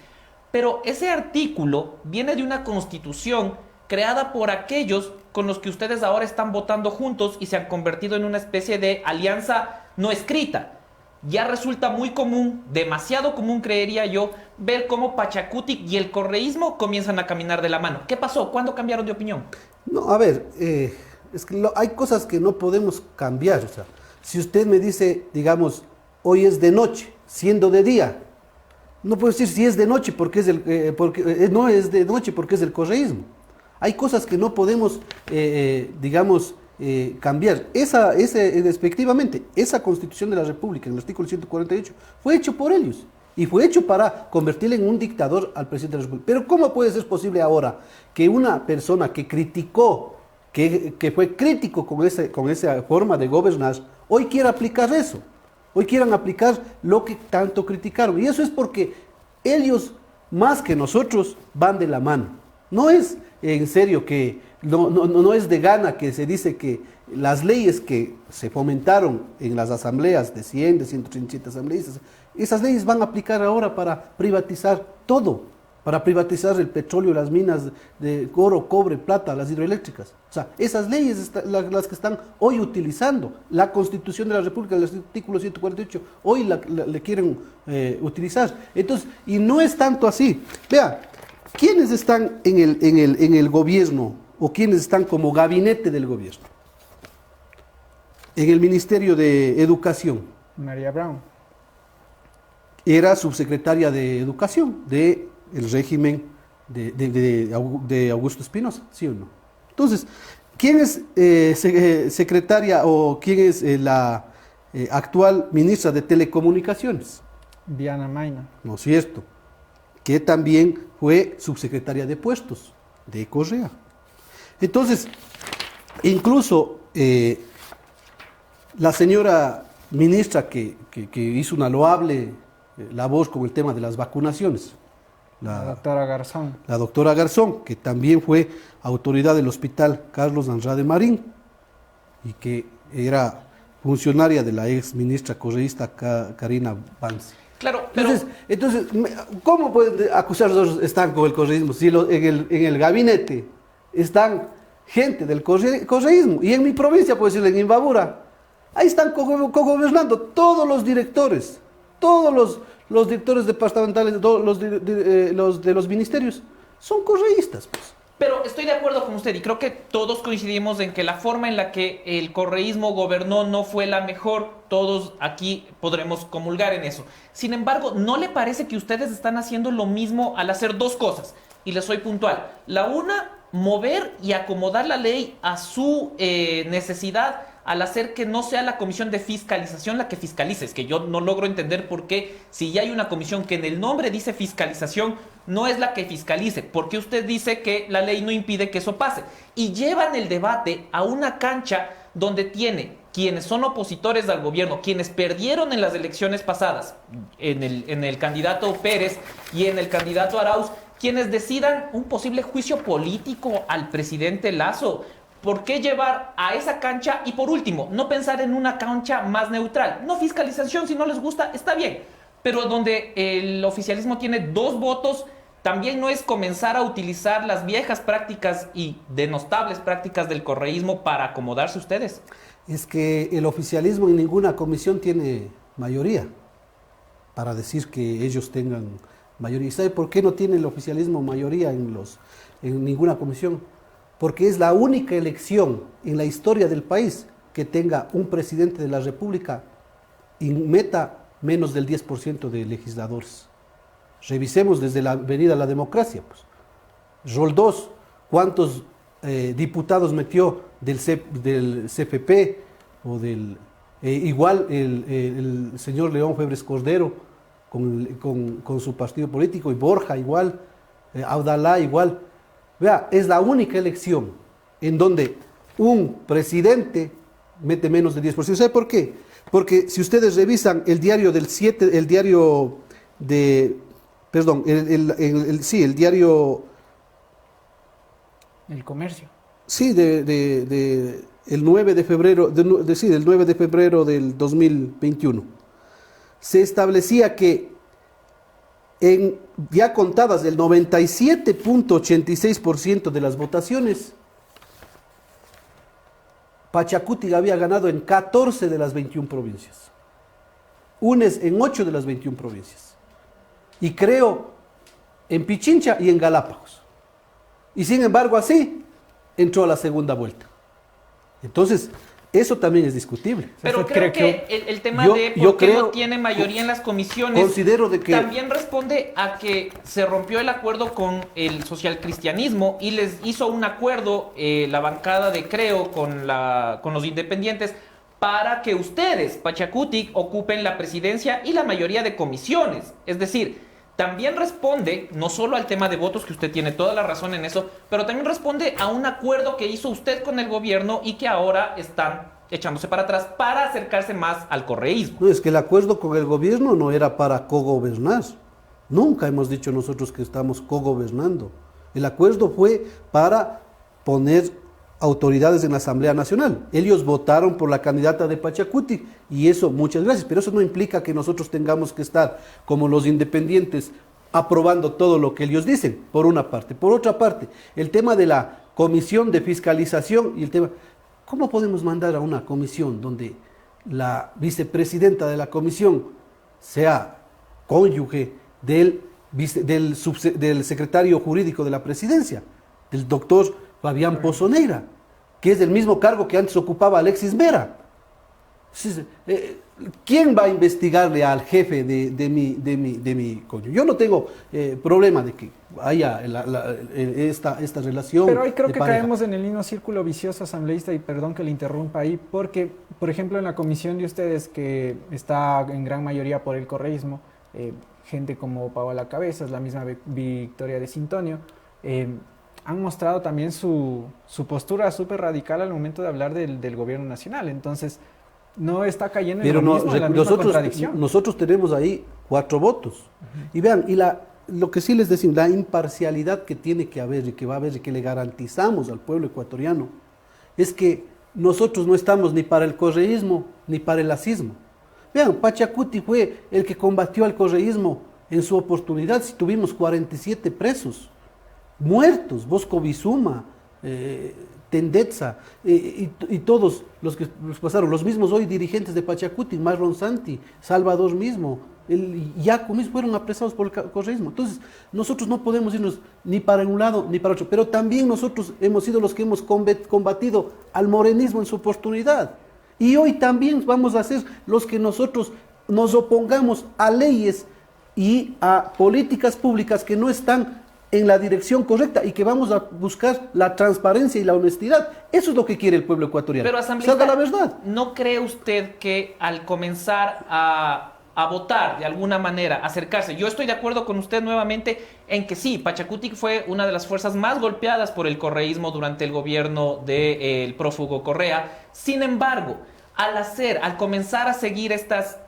Pero ese artículo viene de una Constitución creada por aquellos con los que ustedes ahora están votando juntos y se han convertido en una especie de alianza no escrita. Ya resulta muy común, demasiado común creería yo, ver cómo Pachacutic y el correísmo comienzan a caminar de la mano. ¿Qué pasó? ¿Cuándo cambiaron de opinión? No, a ver, es que hay cosas que no podemos cambiar. O sea, si usted me dice, digamos, hoy es de noche, siendo de día, no puedo decir si es de noche porque no es de noche porque es el correísmo. Hay cosas que no podemos, digamos, cambiar. Respectivamente, esa Constitución de la República, en el artículo 148, fue hecho por ellos. Y fue hecho para convertirle en un dictador al presidente de la República. Pero ¿cómo puede ser posible ahora que una persona que criticó, que fue crítico con esa forma de gobernar, hoy quiera aplicar eso? Hoy quieran aplicar lo que tanto criticaron. Y eso es porque ellos, más que nosotros, van de la mano. No es en serio que, no es de gana que se dice que las leyes que se fomentaron en las asambleas de 100, de 137 asambleístas, esas leyes van a aplicar ahora para privatizar todo, para privatizar el petróleo, las minas de oro, cobre, plata, las hidroeléctricas. O sea, esas leyes las que están hoy utilizando. La Constitución de la República, el artículo 148, hoy le quieren utilizar. Entonces, y no es tanto así. Vea, ¿quiénes están en el gobierno o quiénes están como gabinete del gobierno? En el Ministerio de Educación. María Brown. Era subsecretaria de Educación del régimen de Augusto Espinosa, ¿sí o no? Entonces, ¿quién es secretaria o quién es la actual ministra de Telecomunicaciones? Diana Maina. ¿No es cierto? Que también fue subsecretaria de Puestos de Correa. Entonces, incluso la señora ministra que hizo una loable labor con el tema de las vacunaciones, la doctora Garzón. La doctora Garzón, que también fue autoridad del Hospital Carlos Andrade Marín y que era funcionaria de la ex ministra correísta Karina Vance. Claro, pero... Entonces, ¿cómo pueden acusar a los están con el correísmo si en el gabinete están gente del correísmo? Y en mi provincia, puedo decirle, en Imbabura, ahí están cogobernando todos los directores, todos los directores departamentales, los de los ministerios, son correístas, pues. Pero estoy de acuerdo con usted y creo que todos coincidimos en que la forma en la que el correísmo gobernó no fue la mejor. Todos aquí podremos comulgar en eso. Sin embargo, ¿no le parece que ustedes están haciendo lo mismo al hacer dos cosas? Y les soy puntual. La una, mover y acomodar la ley a su necesidad al hacer que no sea la comisión de fiscalización la que fiscalice. Es que yo no logro entender por qué, si ya hay una comisión que en el nombre dice fiscalización, no es la que fiscalice. ¿Por qué usted dice que la ley no impide que eso pase? Y llevan el debate a una cancha donde tiene quienes son opositores al gobierno, quienes perdieron en las elecciones pasadas, en el candidato Pérez y en el candidato Arauz, quienes decidan un posible juicio político al presidente Lazo. ¿Por qué llevar a esa cancha? Y por último, no pensar en una cancha más neutral. No fiscalización, si no les gusta, está bien. Pero donde el oficialismo tiene 2 votos, también no es comenzar a utilizar las viejas prácticas y denostables prácticas del correísmo para acomodarse ustedes. Es que el oficialismo en ninguna comisión tiene mayoría. para decir que ellos tengan mayoría. ¿Y sabe por qué no tiene el oficialismo mayoría en ninguna comisión? Porque es la única elección en la historia del país que tenga un presidente de la República y meta menos del 10% de legisladores. Revisemos desde la venida a la democracia. Pues. Roldós, ¿cuántos diputados metió del CFP? O del, igual el señor León Febres Cordero con su partido político, y Borja igual, Abdalá igual. Vea, es la única elección en donde un presidente mete menos del 10%. ¿Sabe por qué? Porque si ustedes revisan el diario del 7, el diario de, perdón, el diario... El Comercio. Sí, el 9 de febrero, del 9 de febrero del 2021. Se establecía que en ya contadas el 97.86% de las votaciones, Pachacuti había ganado en 14 de las 21 provincias. UNES en 8 de las 21 provincias. Y creo en Pichincha y en Galápagos. Y sin embargo así entró a la segunda vuelta. Entonces, eso también es discutible. Pero creo que el tema de por qué no tiene mayoría en las comisiones considero de que también responde a que se rompió el acuerdo con el socialcristianismo y les hizo un acuerdo la bancada de Creo con los independientes para que ustedes, Pachacutic, ocupen la presidencia y la mayoría de comisiones. Es decir, también responde no solo al tema de votos, que usted tiene toda la razón en eso, pero también responde a un acuerdo que hizo usted con el gobierno y que ahora están echándose para atrás para acercarse más al correísmo. No, es que el acuerdo con el gobierno no era para cogobernar. Nunca hemos dicho nosotros que estamos cogobernando. El acuerdo fue para poner autoridades en la Asamblea Nacional. Ellos votaron por la candidata de Pachacuti y eso, muchas gracias, pero eso no implica que nosotros tengamos que estar como los independientes aprobando todo lo que ellos dicen, por una parte. Por otra parte, el tema de la comisión de fiscalización y el tema, ¿cómo podemos mandar a una comisión donde la vicepresidenta de la comisión sea cónyuge del secretario jurídico de la presidencia, del doctor Fabián Pozoneira, que es el mismo cargo que antes ocupaba Alexis Vera? ¿Quién va a investigarle al jefe de mi cónyuge? Yo no tengo problema de que haya esta relación. Pero ahí creo que pareja. caemos en el mismo círculo vicioso asambleísta, y perdón que le interrumpa ahí, porque, por ejemplo, en la comisión de ustedes, que está en gran mayoría por el correísmo, gente como Paola Cabezas, la misma Victoria de Sintonio, han mostrado también su postura súper radical al momento de hablar del gobierno nacional. Entonces, no está cayendo en lo mismo, en la misma contradicción. Nosotros tenemos ahí 4 votos. Y vean, lo que sí les decimos, la imparcialidad que tiene que haber y que va a haber y que le garantizamos al pueblo ecuatoriano, es que nosotros no estamos ni para el correísmo ni para el lacismo. Vean, Pachacuti fue el que combatió al correísmo en su oportunidad. Si tuvimos 47 presos muertos, Bosco Bizuma, Tendetza, y todos los que pasaron, los mismos hoy dirigentes de Pachacuti, Marlon Santi, Salvador mismo, el Yaco mismo, fueron apresados por el correísmo. Entonces, nosotros no podemos irnos ni para un lado ni para otro, pero también nosotros hemos sido los que hemos combatido al morenismo en su oportunidad. Y hoy también vamos a ser los que nosotros nos opongamos a leyes y a políticas públicas que no están en la dirección correcta y que vamos a buscar la transparencia y la honestidad. Eso es lo que quiere el pueblo ecuatoriano. Pero, asambleísta, salga la verdad. ¿No cree usted que al comenzar a votar de alguna manera, acercarse? Yo estoy de acuerdo con usted nuevamente en que sí, Pachacuti fue una de las fuerzas más golpeadas por el correísmo durante el gobierno del prófugo Correa. Sin embargo, al comenzar a seguir estas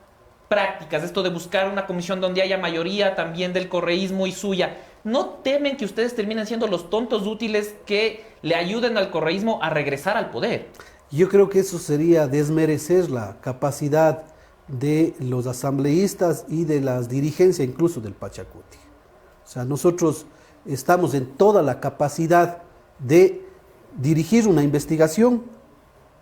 prácticas, esto de buscar una comisión donde haya mayoría también del correísmo y suya, ¿no temen que ustedes terminen siendo los tontos útiles que le ayuden al correísmo a regresar al poder? Yo creo que eso sería desmerecer la capacidad de los asambleístas y de las dirigencias incluso del Pachacuti. O sea, nosotros estamos en toda la capacidad de dirigir una investigación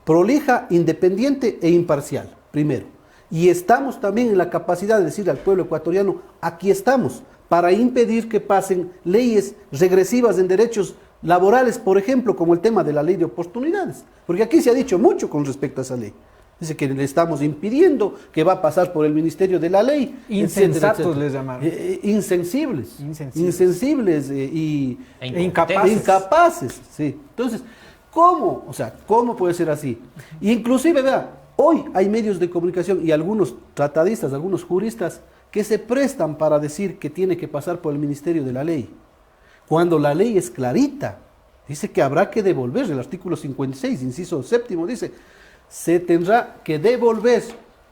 prolija, independiente e imparcial, primero. Y estamos también en la capacidad de decirle al pueblo ecuatoriano, aquí estamos, para impedir que pasen leyes regresivas en derechos laborales, por ejemplo, como el tema de la ley de oportunidades. Porque aquí se ha dicho mucho con respecto a esa ley. Dice que le estamos impidiendo, que va a pasar por el Ministerio de la Ley. Insensatos les llamaron. Insensibles e incapaces. Sí. Entonces, ¿cómo? O sea, ¿cómo puede ser así? Inclusive, vea, hoy hay medios de comunicación y algunos tratadistas, algunos juristas, que se prestan para decir que tiene que pasar por el Ministerio de la Ley. Cuando la ley es clarita, dice que habrá que devolver. El artículo 56, inciso 7, dice, se tendrá que devolver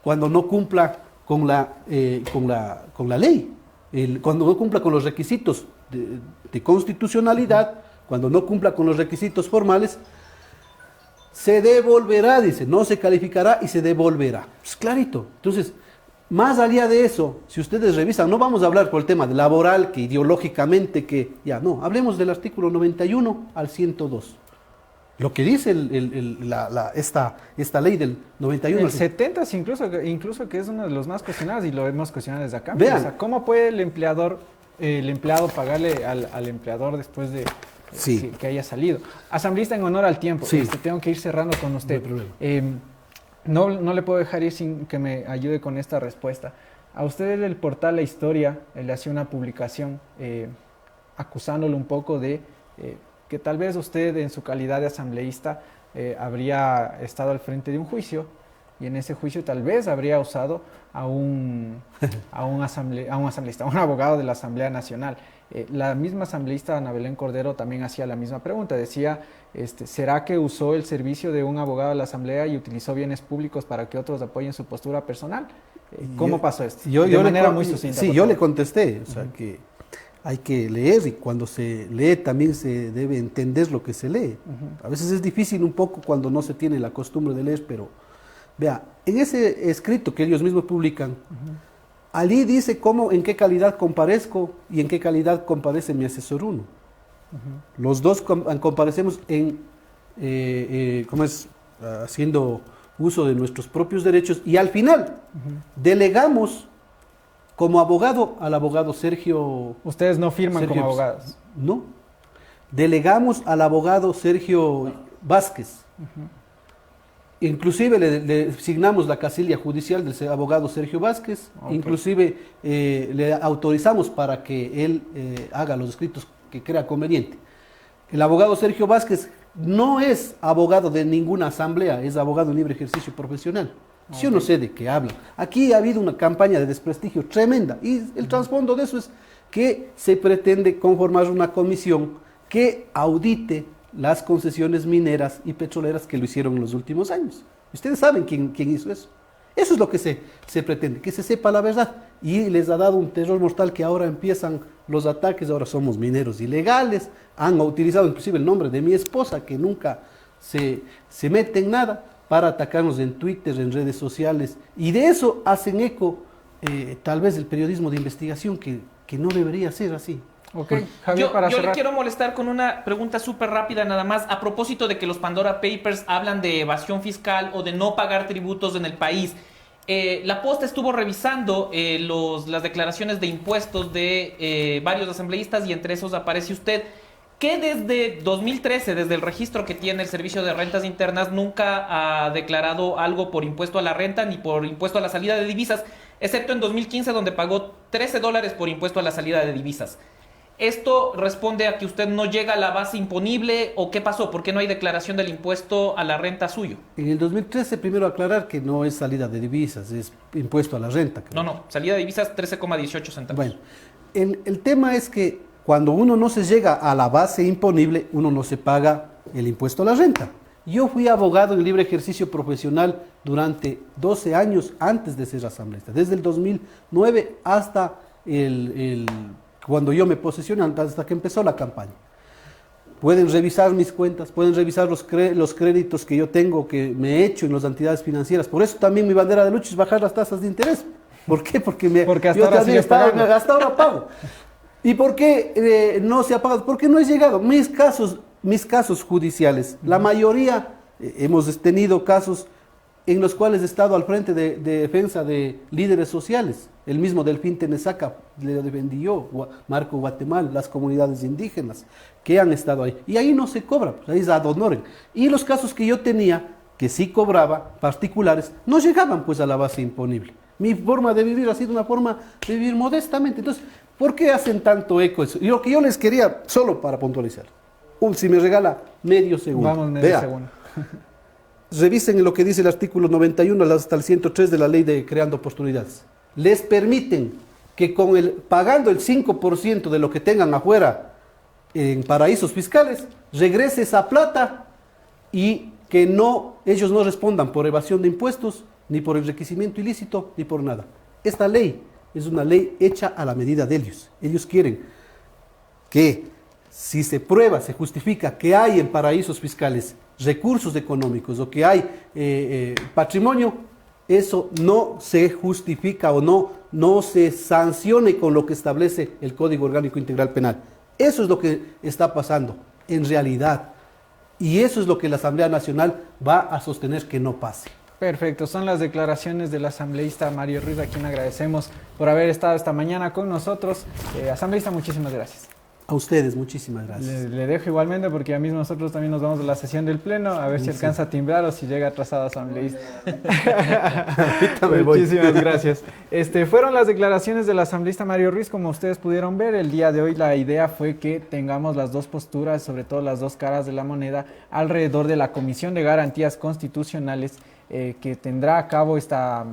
cuando no cumpla con la ley, cuando no cumpla con los requisitos de constitucionalidad, cuando no cumpla con los requisitos formales, se devolverá, dice, no se calificará y se devolverá. Es clarito. Entonces, más allá de eso, si ustedes revisan, no vamos a hablar por el tema de laboral, que ideológicamente, que ya no, hablemos del artículo 91 al 102. Lo que dice esta ley del 91. El 70 incluso que es uno de los más cuestionados y lo hemos cuestionado desde acá. Vean. O sea, ¿cómo puede el empleado pagarle al empleador después de que haya salido? Asambleísta en honor al tiempo. Sí. Tengo que ir cerrando con usted. No le puedo dejar ir sin que me ayude con esta respuesta. A usted el portal La Historia le hacía una publicación acusándolo un poco de que tal vez usted en su calidad de asambleísta habría estado al frente de un juicio y en ese juicio tal vez habría usado a un asambleísta, a un abogado de la Asamblea Nacional. La misma asambleísta Ana Belén Cordero también hacía la misma pregunta, decía, ¿será que usó el servicio de un abogado de la Asamblea y utilizó bienes públicos para que otros apoyen su postura personal? ¿Cómo pasó esto? De manera muy sucinta. Sí, yo le contesté, o sea, que hay que leer y cuando se lee también se debe entender lo que se lee. A veces es difícil un poco cuando no se tiene la costumbre de leer, pero vea, en ese escrito que ellos mismos publican, allí dice en qué calidad comparezco y en qué calidad comparece mi asesor 1. Los dos comparecemos haciendo uso de nuestros propios derechos y al final delegamos como abogado al abogado Sergio. ¿Ustedes no firman como abogados? No. Delegamos al abogado Sergio Vázquez. Inclusive le asignamos la casilla judicial del abogado Sergio Vázquez. Okay. Inclusive le autorizamos para que él haga los escritos que crea conveniente. El abogado Sergio Vázquez no es abogado de ninguna asamblea, es abogado en libre ejercicio profesional. Okay. Yo no sé de qué habla. Aquí ha habido una campaña de desprestigio tremenda y el trasfondo de eso es que se pretende conformar una comisión que audite las concesiones mineras y petroleras que lo hicieron en los últimos años. Ustedes saben quién hizo eso. Eso es lo que se pretende, que se sepa la verdad. Y les ha dado un terror mortal que ahora empiezan los ataques, ahora somos mineros ilegales, han utilizado inclusive el nombre de mi esposa, que nunca se mete en nada, para atacarnos en Twitter, en redes sociales, y de eso hacen eco tal vez el periodismo de investigación, que no debería ser así. Okay. Javier, yo le quiero molestar con una pregunta súper rápida nada más, a propósito de que los Pandora Papers hablan de evasión fiscal o de no pagar tributos en el país. La Posta estuvo revisando las declaraciones de impuestos de varios asambleístas y entre esos aparece usted, que desde 2013, desde el registro que tiene el Servicio de Rentas Internas, nunca ha declarado algo por impuesto a la renta ni por impuesto a la salida de divisas, excepto en 2015, donde pagó $13 por impuesto a la salida de divisas. ¿Esto responde a que usted no llega a la base imponible o qué pasó? ¿Por qué no hay declaración del impuesto a la renta suyo? En el 2013, primero aclarar que no es salida de divisas, es impuesto a la renta. Creo. No, salida de divisas 13,18 centavos. Bueno, el tema es que cuando uno no se llega a la base imponible, uno no se paga el impuesto a la renta. Yo fui abogado en libre ejercicio profesional durante 12 años antes de ser asambleísta, desde el 2009 hasta cuando yo me posesioné, hasta que empezó la campaña. Pueden revisar mis cuentas, pueden revisar los créditos que yo tengo, que me he hecho en las entidades financieras. Por eso también mi bandera de lucha es bajar las tasas de interés. ¿Por qué? Porque hasta ahora pago. ¿Y por qué no se ha pagado? Porque no he llegado. Mis casos judiciales, la mayoría hemos tenido casos en los cuales he estado al frente de defensa de líderes sociales. El mismo Delfín Tenesaca le defendió, Marco Guatemala, las comunidades indígenas que han estado ahí. Y ahí no se cobra, pues ahí es ad honorem. Y los casos que yo tenía, que sí cobraba, particulares, no llegaban pues a la base imponible. Mi forma de vivir ha sido una forma de vivir modestamente. Entonces, ¿por qué hacen tanto eco eso? Y lo que yo les quería, solo para puntualizar, si me regala medio segundo. Vamos, medio segundo. Revisen lo que dice el artículo 91 hasta el 103 de la ley de creando oportunidades. Les permiten que pagando el 5% de lo que tengan afuera en paraísos fiscales, regrese esa plata y que ellos no respondan por evasión de impuestos, ni por enriquecimiento ilícito, ni por nada. Esta ley es una ley hecha a la medida de ellos. Ellos quieren que si se prueba, se justifica que hay en paraísos fiscales recursos económicos o que hay patrimonio, eso no se justifica o no se sancione con lo que establece el Código Orgánico Integral Penal. Eso es lo que está pasando en realidad. Y eso es lo que la Asamblea Nacional va a sostener que no pase. Perfecto, son las declaraciones del asambleísta Mario Ruiz, a quien agradecemos por haber estado esta mañana con nosotros. Asambleísta, muchísimas gracias. A ustedes, muchísimas gracias. Le dejo igualmente porque ya mismo nosotros también nos vamos a la sesión del Pleno, a ver si alcanza a timbrar o si llega atrasado asambleísta. Muchísimas gracias. Fueron las declaraciones del asambleísta Mario Ruiz. Como ustedes pudieron ver, el día de hoy la idea fue que tengamos las dos posturas, sobre todo las dos caras de la moneda, alrededor de la Comisión de Garantías Constitucionales que tendrá a cabo esta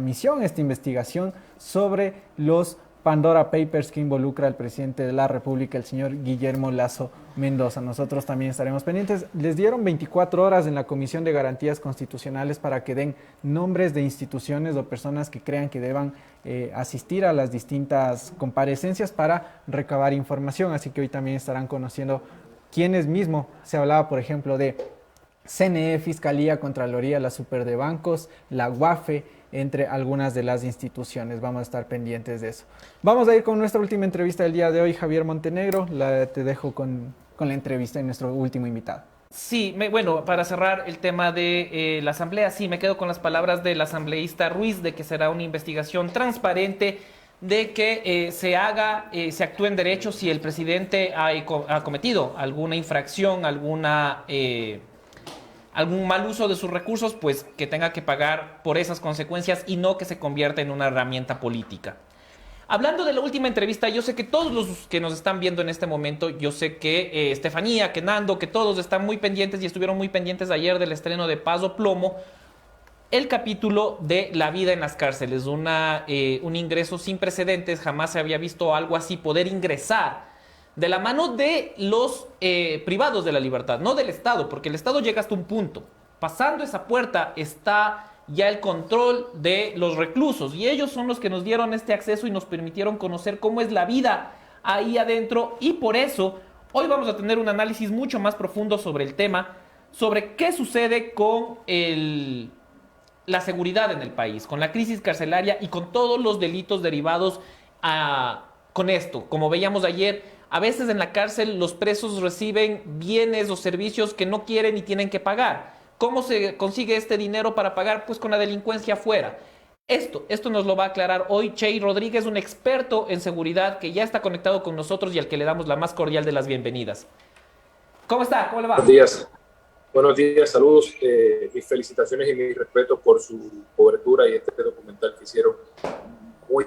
misión, esta investigación sobre los Pandora Papers que involucra al presidente de la República, el señor Guillermo Lasso Mendoza. Nosotros también estaremos pendientes. Les dieron 24 horas en la Comisión de Garantías Constitucionales para que den nombres de instituciones o personas que crean que deban asistir a las distintas comparecencias para recabar información. Así que hoy también estarán conociendo quiénes mismo. Se hablaba, por ejemplo, de CNE, Fiscalía, Contraloría, la Super de Bancos, la UAFE, entre algunas de las instituciones. Vamos a estar pendientes de eso. Vamos a ir con nuestra última entrevista del día de hoy, Javier Montenegro. Te dejo con la entrevista de nuestro último invitado. Sí, bueno, para cerrar el tema de la asamblea, sí, me quedo con las palabras del asambleísta Ruiz de que será una investigación transparente, de que se actúe en derecho si el presidente ha cometido alguna infracción, algún mal uso de sus recursos, pues que tenga que pagar por esas consecuencias y no que se convierta en una herramienta política. Hablando de la última entrevista, yo sé que todos los que nos están viendo en este momento, yo sé que Estefanía, que Nando, que todos están muy pendientes y estuvieron muy pendientes ayer del estreno de Paz o Plomo, el capítulo de la vida en las cárceles, un ingreso sin precedentes, jamás se había visto algo así, poder ingresar de la mano de los privados de la libertad, no del Estado, porque el Estado llega hasta un punto. Pasando esa puerta está ya el control de los reclusos y ellos son los que nos dieron este acceso y nos permitieron conocer cómo es la vida ahí adentro, y por eso hoy vamos a tener un análisis mucho más profundo sobre el tema, sobre qué sucede con la seguridad en el país, con la crisis carcelaria y con todos los delitos derivados con esto. Como veíamos ayer, a veces en la cárcel los presos reciben bienes o servicios que no quieren y tienen que pagar. ¿Cómo se consigue este dinero para pagar? Pues con la delincuencia afuera. Esto nos lo va a aclarar hoy Chey Rodríguez, un experto en seguridad que ya está conectado con nosotros y al que le damos la más cordial de las bienvenidas. ¿Cómo está? ¿Cómo le va? Buenos días. Buenos días, saludos. Mis felicitaciones y mi respeto por su cobertura y este documental que hicieron. Muy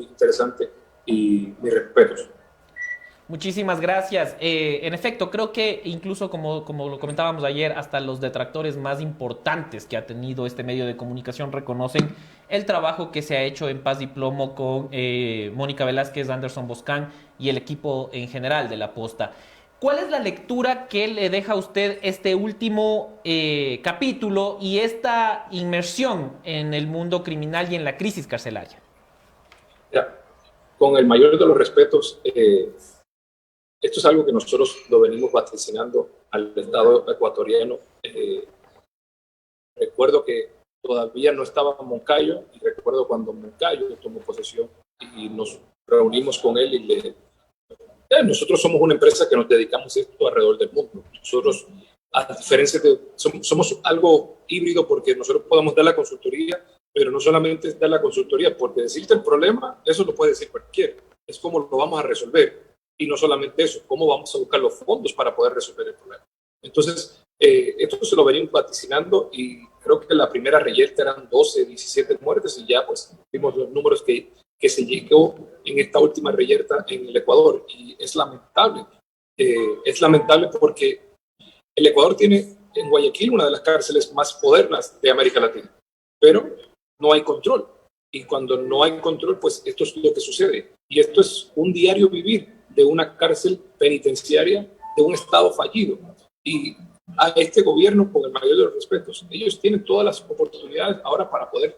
interesante, y mis respetos. Muchísimas gracias. En efecto, creo que incluso como lo comentábamos ayer, hasta los detractores más importantes que ha tenido este medio de comunicación reconocen el trabajo que se ha hecho en Paz y Plomo con Mónica Velázquez, Anderson Boscán y el equipo en general de La Posta. ¿Cuál es la lectura que le deja a usted este último capítulo y esta inmersión en el mundo criminal y en la crisis carcelaria? Ya, con el mayor de los respetos, esto es algo que nosotros lo venimos vaticinando al Estado ecuatoriano. Recuerdo que todavía no estaba Moncayo, y recuerdo cuando Moncayo tomó posesión y nos reunimos con él y nosotros somos una empresa que nos dedicamos a esto alrededor del mundo. Nosotros a diferencia de, somos algo híbrido porque nosotros podemos dar la consultoría, pero no solamente es dar la consultoría, porque decirte el problema, eso lo puede decir cualquiera, es cómo lo vamos a resolver. Y no solamente eso, cómo vamos a buscar los fondos para poder resolver el problema. Entonces, esto se lo venimos vaticinando y creo que la primera reyerta eran 12, 17 muertes y ya pues vimos los números que se llegó en esta última reyerta en el Ecuador. Y es lamentable porque el Ecuador tiene en Guayaquil una de las cárceles más modernas de América Latina, pero no hay control. Y cuando no hay control, pues esto es lo que sucede. Y esto es un diario vivir de una cárcel penitenciaria de un Estado fallido. Y a este gobierno, con el mayor de los respetos, ellos tienen todas las oportunidades ahora para poder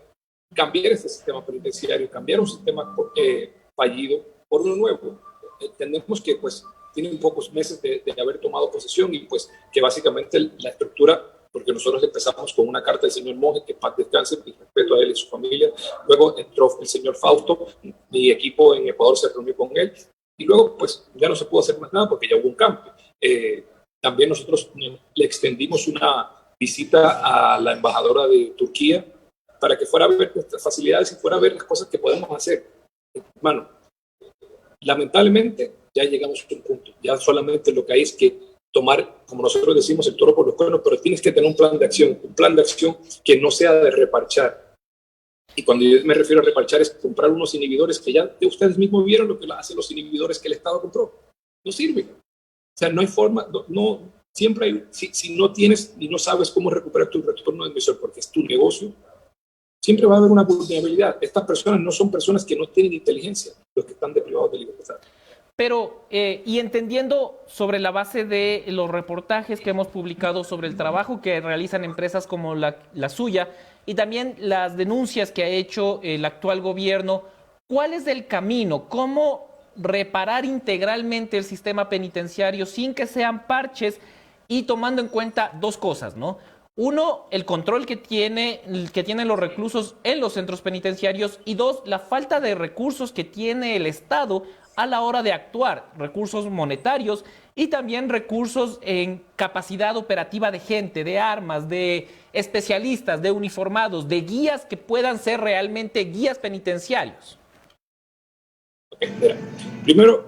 cambiar este sistema penitenciario, cambiar un sistema fallido por uno nuevo. Entendemos que pues tienen pocos meses de haber tomado posesión y pues que básicamente la estructura, porque nosotros empezamos con una carta del señor Monge, que paz descanse, y respeto a él y su familia. Luego entró el señor Fausto, mi equipo en Ecuador se reunió con él, y luego pues ya no se pudo hacer más nada porque ya hubo un cambio. También nosotros le extendimos una visita a la embajadora de Turquía para que fuera a ver nuestras facilidades y fuera a ver las cosas que podemos hacer. Hermano, lamentablemente ya llegamos a un punto, ya solamente lo que hay es que tomar, como nosotros decimos, el toro por los cuernos, pero tienes que tener un plan de acción que no sea de reparchar. Y cuando yo me refiero a reparchar es comprar unos inhibidores que ya ustedes mismos vieron lo que hacen los inhibidores que el Estado compró. No sirve. O sea, no hay forma, no siempre hay, si no tienes y no sabes cómo recuperar tu retorno de inversión porque es tu negocio, siempre va a haber una vulnerabilidad. Estas personas no son personas que no tienen inteligencia, los que están deprivados de libertad. Pero, y entendiendo sobre la base de los reportajes que hemos publicado sobre el trabajo que realizan empresas como la suya y también las denuncias que ha hecho el actual gobierno, ¿cuál es el camino? ¿Cómo reparar integralmente el sistema penitenciario sin que sean parches y tomando en cuenta dos cosas, ¿no? Uno, el control que tienen los reclusos en los centros penitenciarios y dos, la falta de recursos que tiene el Estado a la hora de actuar, recursos monetarios y también recursos en capacidad operativa de gente, de armas, de especialistas, de uniformados, de guías que puedan ser realmente guías penitenciarios. Mira, primero,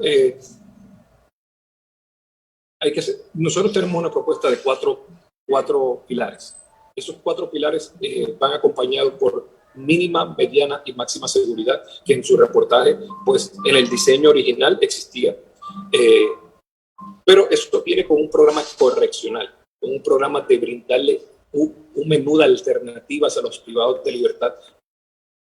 nosotros tenemos una propuesta de cuatro pilares. Esos 4 pilares van acompañados por mínima, mediana y máxima seguridad, que en su reportaje, pues en el diseño original existía. Pero esto viene con un programa correccional, con un programa de brindarle un menú de alternativas a los privados de libertad.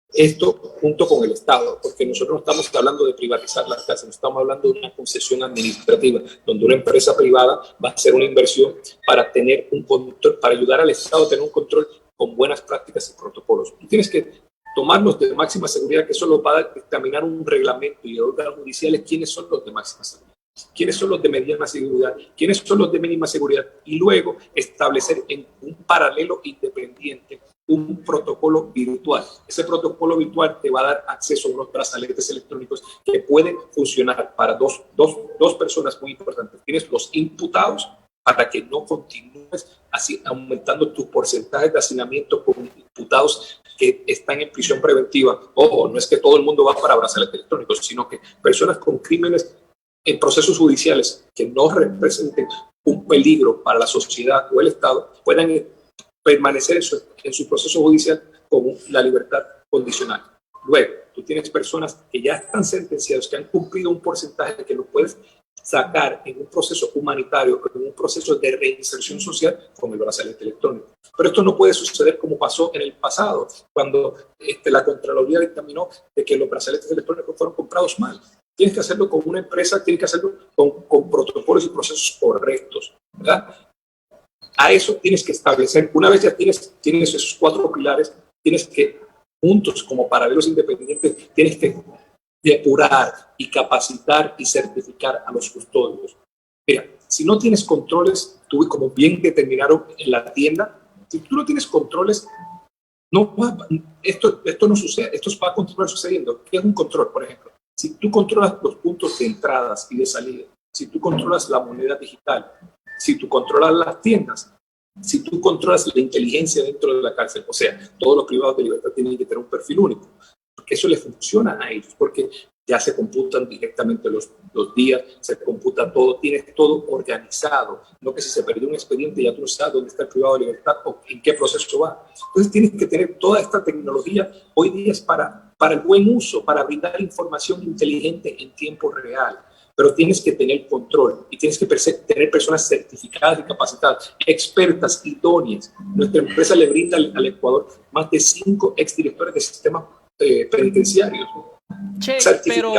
Esto junto con el Estado, porque nosotros no estamos hablando de privatizar las cárceles, estamos hablando de una concesión administrativa, donde una empresa privada va a hacer una inversión para tener un control, para ayudar al Estado a tener un control con buenas prácticas y protocolos. Tú tienes que tomarlos de máxima seguridad, que eso lo va a dictaminar un reglamento y órganos judiciales, quiénes son los de máxima seguridad, quiénes son los de mediana seguridad, quiénes son los de mínima seguridad, y luego establecer en un paralelo independiente un protocolo virtual. Ese protocolo virtual te va a dar acceso a unos brazaletes electrónicos que pueden funcionar para dos personas muy importantes. Tienes los imputados para que no continúes así aumentando tus porcentajes de hacinamiento con imputados que están en prisión preventiva. Ojo, no es que todo el mundo va para brazaletes electrónicos, sino que personas con crímenes en procesos judiciales que no representen un peligro para la sociedad o el Estado puedan permanecer en su proceso judicial con la libertad condicional. Luego, tú tienes personas que ya están sentenciados, que han cumplido un porcentaje que lo puedes sacar en un proceso humanitario, en un proceso de reinserción social con el brazalete electrónico. Pero esto no puede suceder como pasó en el pasado, cuando la Contraloría dictaminó de que los brazaletes electrónicos fueron comprados mal. Tienes que hacerlo con una empresa, tienes que hacerlo con protocolos y procesos correctos, ¿verdad? A eso tienes que establecer, una vez ya tienes esos 4 pilares, tienes que, juntos como paralelos independientes, tienes que depurar y capacitar y certificar a los custodios. Mira, si no tienes controles, tú como bien determinaron en la tienda, si tú no tienes controles, esto no sucede, esto va a continuar sucediendo. ¿Qué es un control, por ejemplo? Si tú controlas los puntos de entradas y de salida, si tú controlas la moneda digital, si tú controlas las tiendas, si tú controlas la inteligencia dentro de la cárcel, o sea, todos los privados de libertad tienen que tener un perfil único, porque eso les funciona a ellos, porque ya se computan directamente los días, se computa todo, tienes todo organizado, no que si se perdió un expediente ya tú no sabes dónde está el privado de libertad o en qué proceso va. Entonces tienes que tener toda esta tecnología, hoy día es para el buen uso, para brindar información inteligente en tiempo real, pero tienes que tener control y tienes que tener personas certificadas y capacitadas, expertas, idóneas. Nuestra empresa le brinda al Ecuador más de 5 exdirectores de sistemas penitenciarios. Che, pero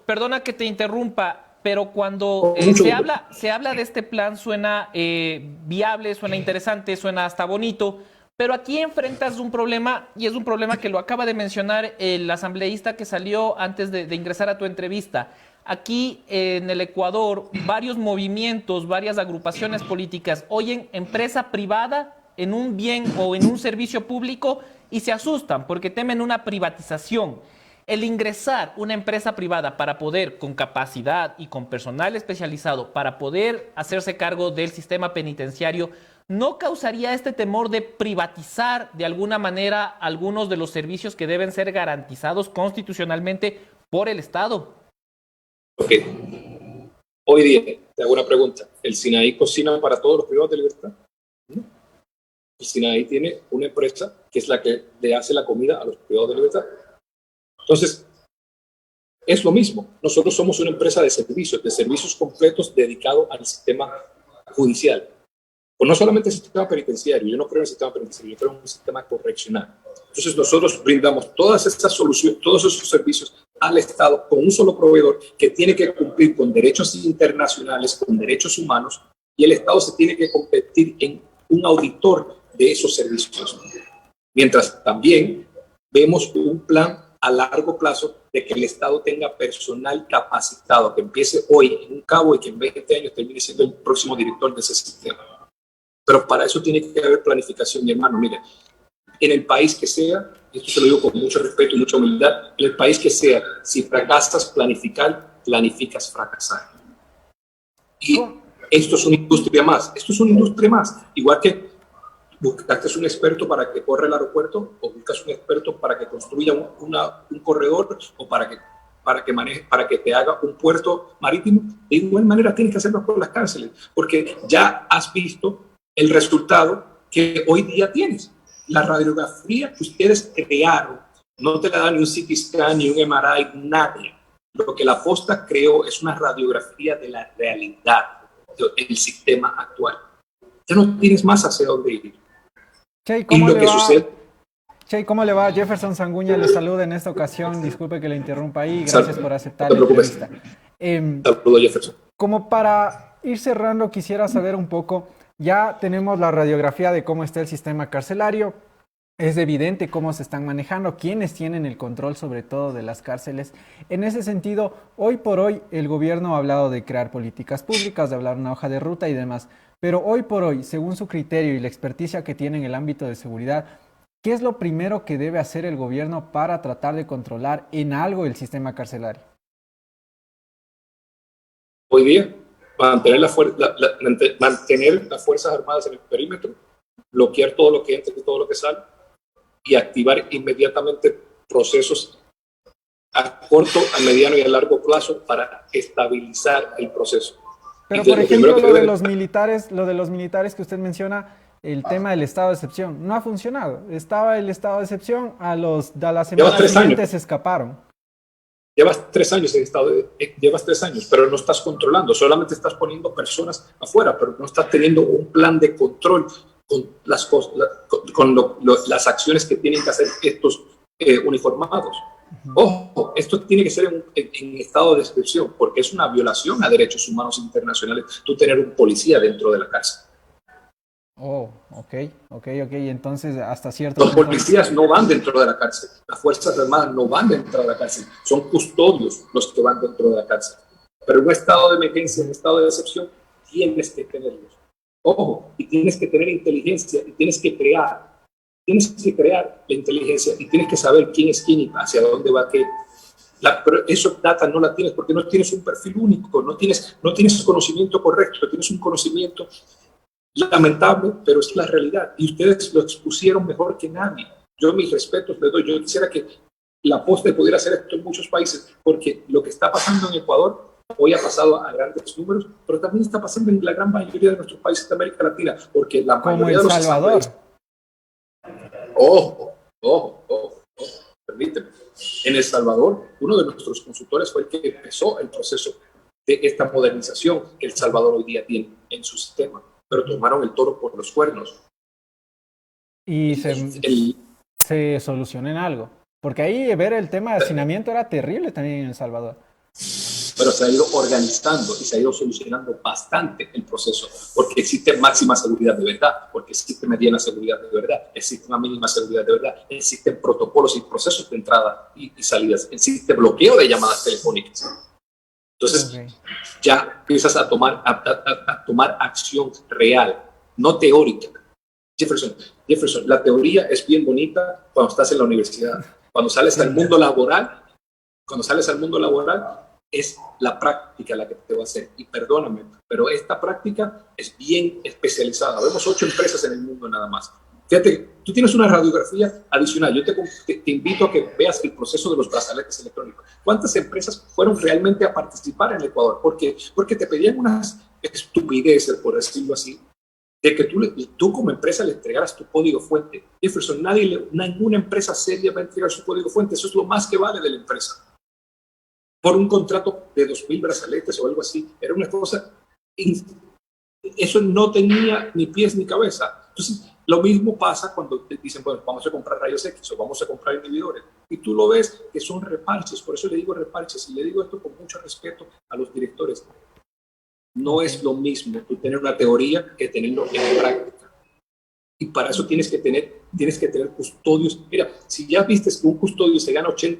perdona que te interrumpa, pero cuando se habla de este plan suena viable, suena interesante, suena hasta bonito, pero aquí enfrentas un problema, y es un problema que lo acaba de mencionar el asambleísta que salió antes de ingresar a tu entrevista. Aquí en el Ecuador, varios movimientos, varias agrupaciones políticas oyen empresa privada en un bien o en un servicio público y se asustan porque temen una privatización. El ingresar una empresa privada para poder, con capacidad y con personal especializado, para poder hacerse cargo del sistema penitenciario, ¿no causaría este temor de privatizar de alguna manera algunos de los servicios que deben ser garantizados constitucionalmente por el Estado? Ok. Hoy día, te hago una pregunta. ¿El SINAI cocina para todos los privados de libertad? ¿No? El SINAI tiene una empresa que es la que le hace la comida a los privados de libertad. Entonces, es lo mismo. Nosotros somos una empresa de servicios completos dedicados al sistema judicial. Pues no solamente el sistema penitenciario, yo no creo en el sistema penitenciario, yo creo en un sistema correccional. Entonces nosotros brindamos todas estas soluciones, todos esos servicios al Estado con un solo proveedor que tiene que cumplir con derechos internacionales, con derechos humanos, y el Estado se tiene que convertir en un auditor de esos servicios. Mientras también vemos un plan a largo plazo de que el Estado tenga personal capacitado, que empiece hoy en un cabo y que en 20 años termine siendo el próximo director de ese sistema. Pero para eso tiene que haber planificación, mi hermano. Mire, en el país que sea, y esto se lo digo con mucho respeto y mucha humildad, en el país que sea, si fracasas planificar, planificas fracasar. Y esto es una industria más, igual que buscaste un experto para que corra el aeropuerto, o buscas un experto para que construya un corredor, o para que te haga un puerto marítimo. De igual manera tienes que hacerlo con las cárceles, porque ya has visto el resultado que hoy día tienes. La radiografía que ustedes crearon no te la da ni un CT scan, ni un MRI, nadie. Lo que la posta creó es una radiografía de la realidad del sistema actual. Ya no tienes más hacia dónde ir. Che, ¿cómo le va? Jefferson Sanguña le saluda en esta ocasión. Disculpe que le interrumpa ahí. Gracias por aceptar la entrevista. Saludos, Jefferson. Como para ir cerrando, quisiera saber un poco, ya tenemos la radiografía de cómo está el sistema carcelario. Es evidente cómo se están manejando, quiénes tienen el control sobre todo de las cárceles. En ese sentido, hoy por hoy el gobierno ha hablado de crear políticas públicas, de hablar una hoja de ruta y demás. Pero hoy por hoy, según su criterio y la experticia que tiene en el ámbito de seguridad, ¿qué es lo primero que debe hacer el gobierno para tratar de controlar en algo el sistema carcelario? Hoy día, mantener las Fuerzas Armadas en el perímetro, bloquear todo lo que entra y todo lo que sale, y activar inmediatamente procesos a corto, a mediano y a largo plazo para estabilizar el proceso. Pero por ejemplo, lo de los militares que usted menciona, el tema del estado de excepción, no ha funcionado. Estaba el estado de excepción, a la semana siguiente se escaparon. Llevas 3 años en llevas 3 años, pero no estás controlando, solamente estás poniendo personas afuera, pero no estás teniendo un plan de control con las acciones que tienen que hacer estos uniformados. Ojo, esto tiene que ser en estado de excepción, porque es una violación a derechos humanos internacionales tú tener un policía dentro de la cárcel. Oh, ok. Entonces, hasta cierto Los policías no van dentro de la cárcel. Las Fuerzas Armadas no van dentro de la cárcel. Son custodios los que van dentro de la cárcel. Pero en un estado de emergencia, en un estado de excepción, tienes que tenerlos. Ojo, y tienes que tener inteligencia y tienes que crear la inteligencia y tienes que saber quién es quién y hacia dónde va qué. Pero eso data no la tienes porque no tienes un perfil único, no tienes conocimiento correcto, tienes un conocimiento lamentable, pero es la realidad. Y ustedes lo expusieron mejor que nadie. Yo mis respetos les doy. Yo quisiera que la Posta pudiera hacer esto en muchos países, porque lo que está pasando en Ecuador hoy ha pasado a grandes números, pero también está pasando en la gran mayoría de nuestros países de América Latina, porque la mayoría de los Salvador. Ojo, permíteme. En El Salvador, uno de nuestros consultores fue el que empezó el proceso de esta modernización que El Salvador hoy día tiene en su sistema, pero tomaron el toro por los cuernos. Y se solucionó en algo. Porque ahí ver el tema de hacinamiento era terrible también en El Salvador. Pero se ha ido organizando y se ha ido solucionando bastante el proceso, porque existe máxima seguridad de verdad, porque existe mediana seguridad de verdad, existe una mínima seguridad de verdad, existen protocolos y procesos de entrada y salidas, existe bloqueo de llamadas telefónicas. Entonces, ya empiezas a tomar acción real, no teórica. Jefferson, la teoría es bien bonita cuando estás en la universidad. Cuando sales al mundo laboral, es la práctica la que te va a hacer. Y perdóname, pero esta práctica es bien especializada. Vemos 8 empresas en el mundo nada más. Fíjate, tú tienes una radiografía adicional. Yo te invito a que veas el proceso de los brazaletes electrónicos. ¿Cuántas empresas fueron realmente a participar en el Ecuador? Porque te pedían unas estupideces, por decirlo así, de que tú como empresa le entregaras tu código fuente. Jefferson, ninguna empresa seria va a entregar su código fuente. Eso es lo más que vale de la empresa. Por un contrato de 2,000 brazaletes o algo así. Era una cosa... Eso no tenía ni pies ni cabeza. Entonces, lo mismo pasa cuando te dicen, bueno, vamos a comprar rayos X o vamos a comprar inhibidores. Y tú lo ves que son reparches. Por eso le digo reparches. Y le digo esto con mucho respeto a los directores. No es lo mismo tú tener una teoría que tenerlo en práctica. Y para eso tienes que tener custodios. Mira, si ya viste que un custodio se gana $80,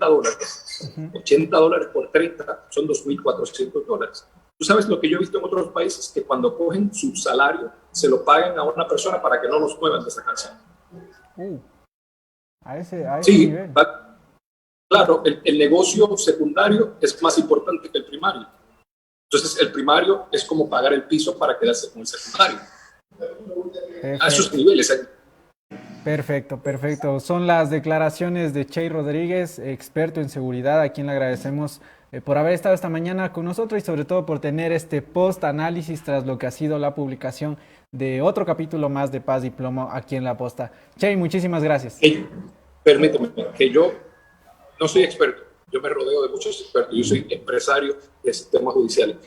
$80 por 30 son $2,400. Tú sabes lo que yo he visto en otros países, que cuando cogen su salario se lo pagan a una persona para que no los muevan de esa casa. A ese sí, nivel. Claro, el negocio secundario es más importante que el primario. Entonces, el primario es como pagar el piso para quedarse con el secundario. A esos niveles. Perfecto. Son las declaraciones de Chey Rodríguez, experto en seguridad, a quien le agradecemos por haber estado esta mañana con nosotros y sobre todo por tener este post-análisis tras lo que ha sido la publicación de otro capítulo más de Paz y Plomo aquí en La Posta. Chey, muchísimas gracias. Permíteme, que yo no soy experto. Yo me rodeo de muchos expertos. Yo soy empresario de sistemas judiciales,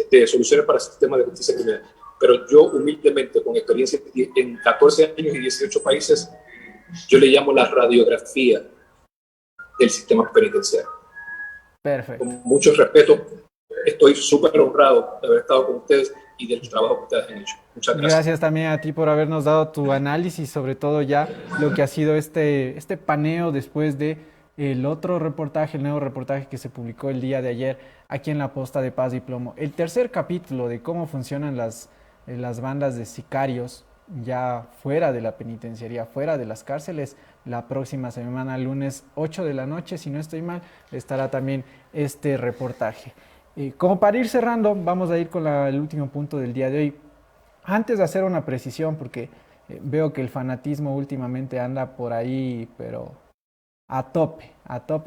de soluciones para sistemas de justicia criminal. Pero yo humildemente, con experiencia en 14 años y 18 países, yo le llamo la radiografía del sistema penitenciario. Perfecto. Con mucho respeto, estoy súper honrado de haber estado con ustedes y del trabajo que ustedes han hecho. Muchas gracias. Gracias también a ti por habernos dado tu análisis, sobre todo ya lo que ha sido este paneo después de el otro reportaje, el nuevo reportaje que se publicó el día de ayer aquí en La Posta de Paz y Plomo. El tercer capítulo de cómo funcionan las bandas de sicarios ya fuera de la penitenciaría, fuera de las cárceles. La próxima semana, lunes 8 de la noche, si no estoy mal, estará también este reportaje. Como para ir cerrando, vamos a ir con el último punto del día de hoy. Antes de hacer una precisión, porque veo que el fanatismo últimamente anda por ahí, pero a tope,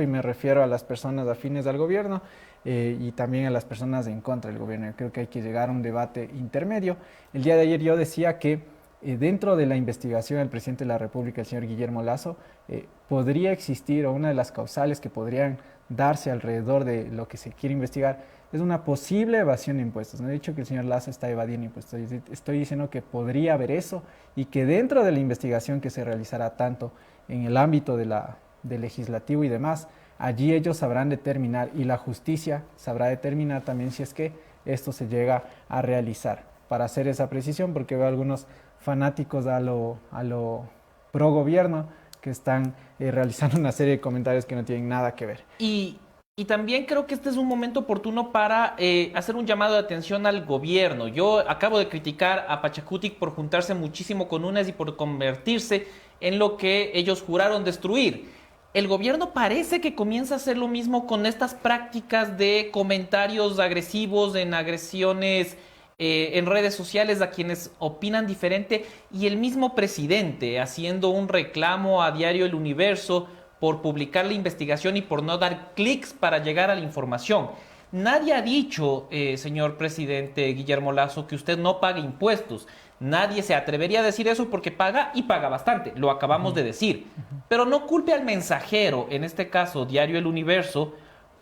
y me refiero a las personas afines al gobierno y también a las personas en contra del gobierno. Yo creo que hay que llegar a un debate intermedio. El día de ayer yo decía que dentro de la investigación del presidente de la República, el señor Guillermo Lasso, podría existir, o una de las causales que podrían darse alrededor de lo que se quiere investigar, es una posible evasión de impuestos. No he dicho que el señor Lasso está evadiendo impuestos, estoy diciendo que podría haber eso y que dentro de la investigación que se realizará tanto en el ámbito del legislativo y demás, allí ellos sabrán determinar y la justicia sabrá determinar también si es que esto se llega a realizar. Para hacer esa precisión, porque veo algunos fanáticos a lo pro gobierno que están realizando una serie de comentarios que no tienen nada que ver. Y también creo que este es un momento oportuno para hacer un llamado de atención al gobierno. Yo acabo de criticar a Pachacutic por juntarse muchísimo con UNES y por convertirse en lo que ellos juraron destruir. el gobierno parece que comienza a hacer lo mismo con estas prácticas de comentarios agresivos, en agresiones en redes sociales a quienes opinan diferente, y el mismo presidente haciendo un reclamo a Diario El Universo por publicar la investigación y por no dar clics para llegar a la información. Nadie ha dicho, señor presidente Guillermo Lasso, que usted no pague impuestos. Nadie se atrevería a decir eso porque paga y paga bastante, lo acabamos de decir. Pero no culpe al mensajero, en este caso Diario El Universo,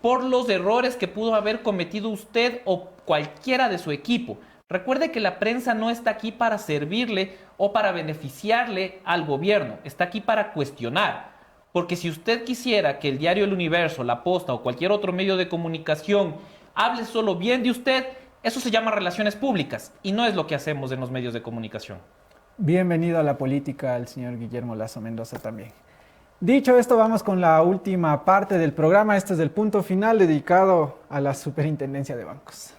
por los errores que pudo haber cometido usted o cualquiera de su equipo. Recuerde que la prensa no está aquí para servirle o para beneficiarle al gobierno, está aquí para cuestionar. Porque si usted quisiera que el Diario El Universo, La Posta o cualquier otro medio de comunicación hable solo bien de usted, eso se llama relaciones públicas y no es lo que hacemos en los medios de comunicación. Bienvenido a la política al señor Guillermo Lasso Mendoza también. Dicho esto, vamos con la última parte del programa. Este es el punto final dedicado a la Superintendencia de Bancos.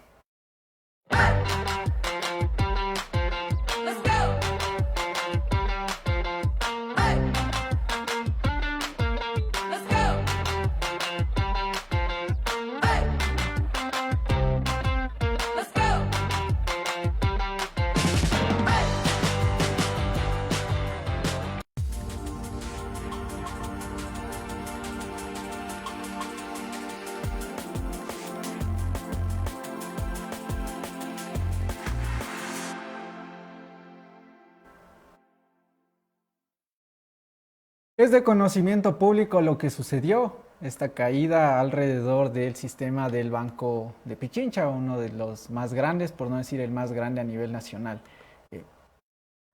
Es de conocimiento público lo que sucedió, esta caída alrededor del sistema del Banco de Pichincha, uno de los más grandes, por no decir el más grande a nivel nacional.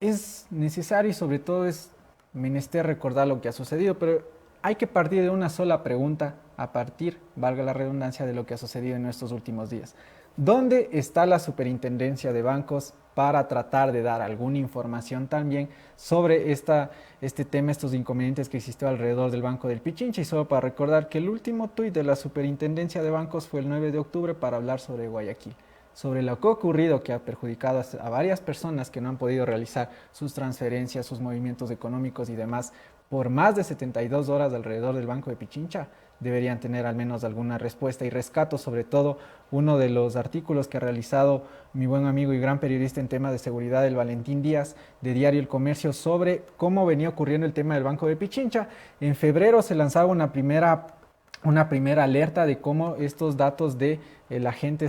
Es necesario y sobre todo es menester recordar lo que ha sucedido, pero hay que partir de una sola pregunta a partir, valga la redundancia, de lo que ha sucedido en estos últimos días. ¿Dónde está la Superintendencia de Bancos para tratar de dar alguna información también sobre este tema, estos inconvenientes que existió alrededor del Banco del Pichincha? Y solo para recordar que el último tuit de la Superintendencia de Bancos fue el 9 de octubre para hablar sobre Guayaquil, sobre lo que ha ocurrido, que ha perjudicado a varias personas que no han podido realizar sus transferencias, sus movimientos económicos y demás por más de 72 horas alrededor del Banco de Pichincha. Deberían tener al menos alguna respuesta, y rescato sobre todo uno de los artículos que ha realizado mi buen amigo y gran periodista en tema de seguridad, el Valentín Díaz, de Diario El Comercio, sobre cómo venía ocurriendo el tema del Banco de Pichincha. En febrero se lanzaba una primera alerta de cómo estos datos de la gente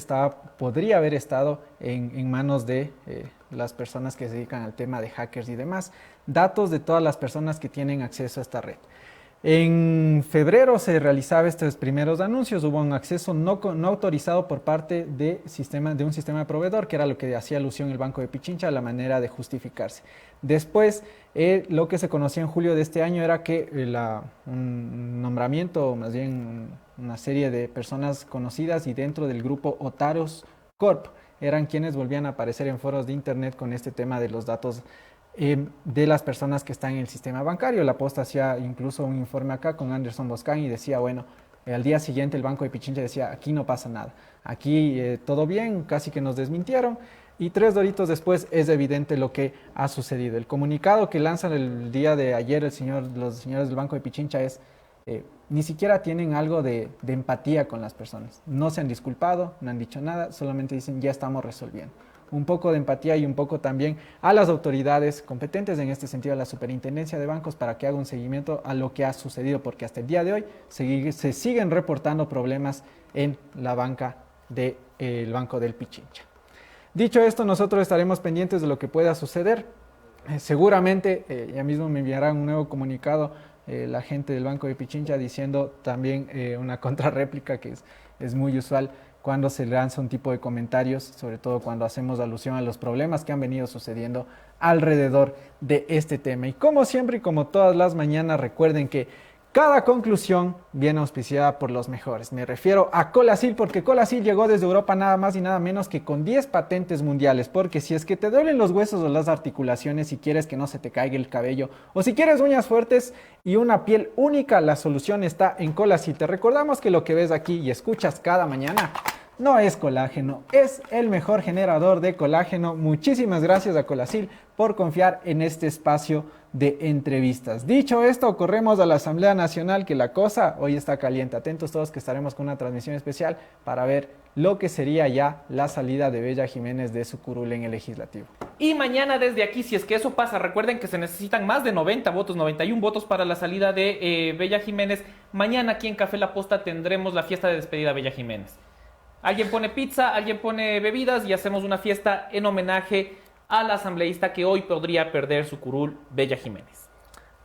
podría haber estado en manos de las personas que se dedican al tema de hackers y demás, datos de todas las personas que tienen acceso a esta red. En febrero se realizaba estos primeros anuncios, hubo un acceso no autorizado por parte de un sistema de proveedor, que era lo que hacía alusión el Banco de Pichincha, la manera de justificarse. Después, lo que se conocía en julio de este año era que un nombramiento, o más bien una serie de personas conocidas y dentro del grupo Otaros Corp, eran quienes volvían a aparecer en foros de internet con este tema de los datos de las personas que están en el sistema bancario. La Posta hacía incluso un informe acá con Anderson Boscan y decía, bueno, al día siguiente el Banco de Pichincha decía, aquí no pasa nada, aquí todo bien, casi que nos desmintieron, y 3 horitos después es evidente lo que ha sucedido. El comunicado que lanzan el día de ayer los señores del Banco de Pichincha es, ni siquiera tienen algo de empatía con las personas, no se han disculpado, no han dicho nada, solamente dicen, ya estamos resolviendo. Un poco de empatía y un poco también a las autoridades competentes, en este sentido a la Superintendencia de Bancos, para que haga un seguimiento a lo que ha sucedido, porque hasta el día de hoy se siguen reportando problemas en la banca del Banco del Pichincha. Dicho esto, nosotros estaremos pendientes de lo que pueda suceder. Seguramente ya mismo me enviarán un nuevo comunicado la gente del Banco de Pichincha diciendo también una contrarréplica que es muy usual cuando se lanza un tipo de comentarios, sobre todo cuando hacemos alusión a los problemas que han venido sucediendo alrededor de este tema. Y como siempre y como todas las mañanas, recuerden que cada conclusión viene auspiciada por los mejores. Me refiero a Colasil, porque Colasil llegó desde Europa nada más y nada menos que con 10 patentes mundiales, porque si es que te duelen los huesos o las articulaciones, si quieres que no se te caiga el cabello, o si quieres uñas fuertes y una piel única, la solución está en Colasil. Te recordamos que lo que ves aquí y escuchas cada mañana no es colágeno, es el mejor generador de colágeno. Muchísimas gracias a Colasil por confiar en este espacio de entrevistas. Dicho esto, corremos a la Asamblea Nacional, que la cosa hoy está caliente. Atentos todos, que estaremos con una transmisión especial para ver lo que sería ya la salida de Bella Jiménez de su curul en el legislativo. Y mañana desde aquí, si es que eso pasa, recuerden que se necesitan más de 90 votos, 91 votos para la salida de Bella Jiménez. Mañana aquí en Café La Posta tendremos la fiesta de despedida a Bella Jiménez. Alguien pone pizza, alguien pone bebidas y hacemos una fiesta en homenaje a la asambleísta que hoy podría perder su curul, Bella Jiménez.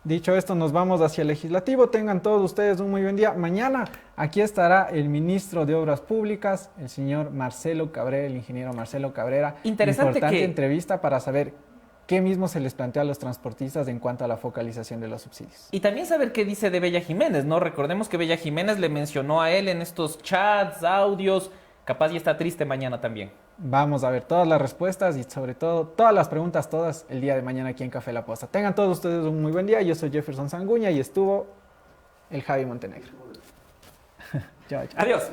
Dicho esto, nos vamos hacia el legislativo. Tengan todos ustedes un muy buen día. Mañana aquí estará el ministro de Obras Públicas, el señor Marcelo Cabrera, el ingeniero Marcelo Cabrera. Interesante Importante entrevista para saber qué mismo se les plantea a los transportistas en cuanto a la focalización de los subsidios. Y también saber qué dice de Bella Jiménez, ¿no? Recordemos que Bella Jiménez le mencionó a él en estos chats, audios. Capaz ya está triste mañana también. Vamos a ver todas las respuestas y sobre todo todas las preguntas, todas el día de mañana aquí en Café La Posta. Tengan todos ustedes un muy buen día. Yo soy Jefferson Sanguña y estuvo el Javi Montenegro. Chao, chao. Adiós.